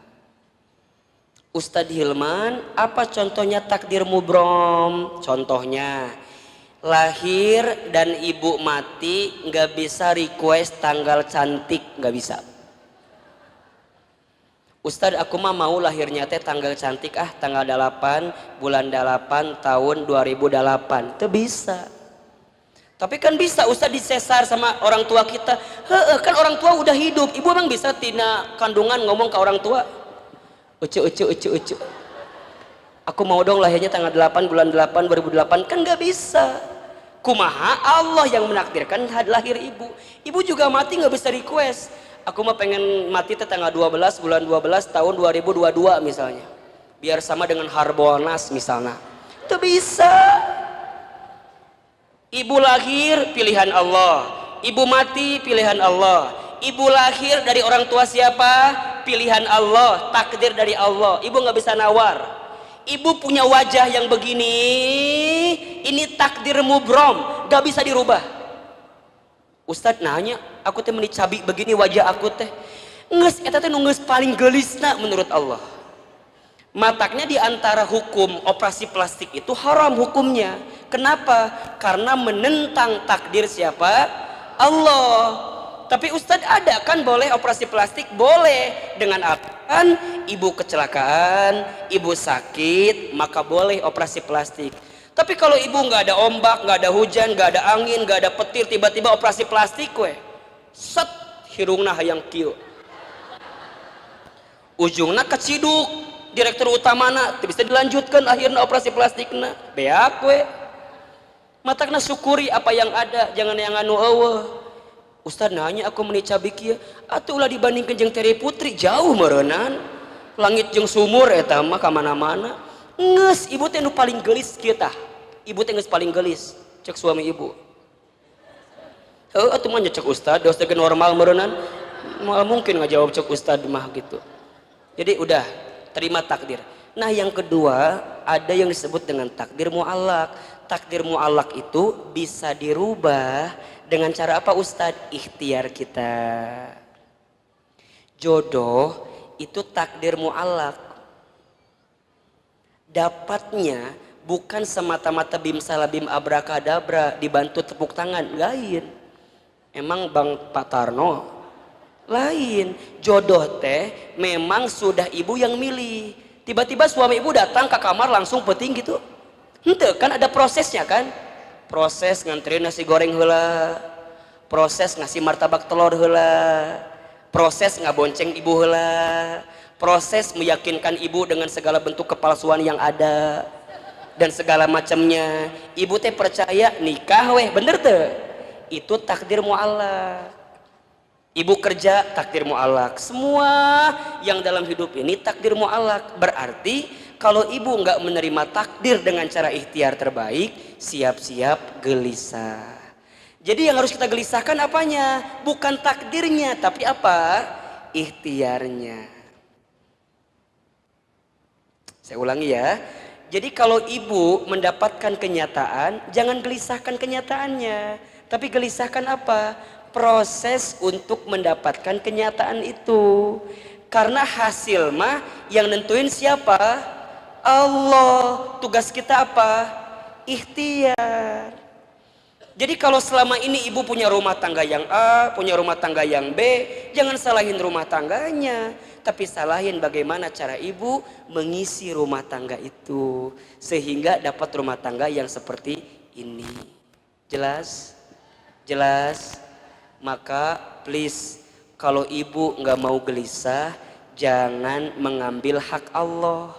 Ustadz Hilman, apa contohnya takdir mubrom? Contohnya, lahir dan ibu mati nggak bisa request tanggal cantik, nggak bisa. Ustadz, aku mah mau lahirnya teh tanggal cantik, tanggal 8 bulan 8 tahun 2008. Itu bisa. Tapi kan bisa Ustadz disesar sama orang tua kita. Kan orang tua udah hidup. Ibu emang bisa tina kandungan ngomong ke orang tua, ucu. Aku mau dong lahirnya tanggal 8 bulan 8 2008. Kan gak bisa. Kumaha? Allah yang menakdirkan lahir ibu. Ibu juga mati gak bisa request. Aku mah pengen mati tanggal 12 bulan 12 tahun 2022 misalnya. Biar sama dengan Harbolnas misalnya. Itu bisa. Ibu lahir pilihan Allah. Ibu mati pilihan Allah. Ibu lahir dari orang tua siapa? Pilihan Allah, takdir dari Allah. Ibu nggak bisa nawar. Ibu punya wajah yang begini, ini takdir mubrom, nggak bisa dirubah. Ustadz nanya, aku teh meni cabi begini wajah aku teh, nges eta teh nungges paling gelisna menurut Allah. Mataknya di antara hukum operasi plastik itu haram hukumnya. Kenapa? Karena menentang takdir siapa? Allah. Tapi Ustadz ada kan boleh operasi plastik? Boleh. Dengan apa? Ibu kecelakaan, ibu sakit, maka boleh operasi plastik. Tapi kalau ibu nggak ada ombak, nggak ada hujan, nggak ada angin, nggak ada petir, tiba-tiba operasi plastik set hirungna hayang kieu. Ujungna keciduk, direktur utamana bisa dilanjutkan akhirnya operasi plastikna. Beak matakna syukuri apa yang ada, jangan yang anu eueuh. Ustadz nanya aku menicabi kieu, atuh ulah dibandingkeun jeung Terry Putri jauh meureunnan. Langit jeung sumur eta mah ka mana-mana. Ngeus ibu teh nu paling gelis kieu tah. Ibu teh geus paling gelis, cek suami ibu. Heuh atuh mah cek ustad, dos teh normal meureunnan. Moal mungkin ngajawab cek ustad mah gitu. Jadi udah terima takdir. Nah yang kedua ada yang disebut dengan takdir mu'allaq. Takdir mu'allaq itu bisa dirubah dengan cara apa Ustadz? Ikhtiar kita. Jodoh itu takdir mu'allaq. Dapatnya bukan semata-mata bim salabim abrakadabra dibantu tepuk tangan, lain. Emang Bang Patarno lain. Jodoh teh memang sudah ibu yang milih. Tiba-tiba suami ibu datang ke kamar langsung peting gitu. Henteu kan ada prosesnya kan? Proses nganterin nasi goreng heula, proses ngasih martabak telur heula, proses ngabonceng ibu heula, proses meyakinkan ibu dengan segala bentuk kepalsuan yang ada dan segala macamnya. Ibu teh percaya nikah weh, bener teh? Itu takdir mu'allaq. Ibu kerja takdir mu'allaq. Semua yang dalam hidup ini takdir mu'allaq. Berarti kalau ibu nggak menerima takdir dengan cara ikhtiar terbaik, siap-siap gelisah. Jadi yang harus kita gelisahkan apanya? Bukan takdirnya, tapi apa? Ikhtiarnya. Saya ulangi ya. Jadi kalau ibu mendapatkan kenyataan, jangan gelisahkan kenyataannya, tapi gelisahkan apa? Proses untuk mendapatkan kenyataan itu. Karena hasil mah yang nentuin siapa? Allah. Tugas kita apa? Ikhtiar. Jadi kalau selama ini ibu punya rumah tangga yang A, punya rumah tangga yang B, jangan salahin rumah tangganya, tapi salahin bagaimana cara ibu mengisi rumah tangga itu sehingga dapat rumah tangga yang seperti ini. Jelas? Jelas? Maka please, kalau ibu nggak mau gelisah, jangan mengambil hak Allah.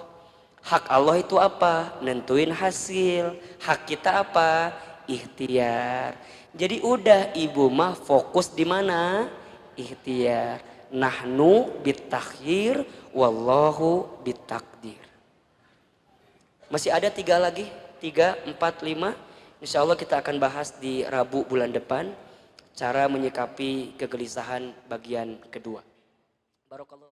Hak Allah itu apa? Nentuin hasil. Hak kita apa? Ikhtiar. Jadi udah ibu mah fokus di mana? Ikhtiar. Nahnu bitakhir, wallahu bitakdir. Masih ada 3 lagi, 3, 4, 5. Insya Allah kita akan bahas di Rabu bulan depan cara menyikapi kegelisahan bagian kedua. Barakallahu.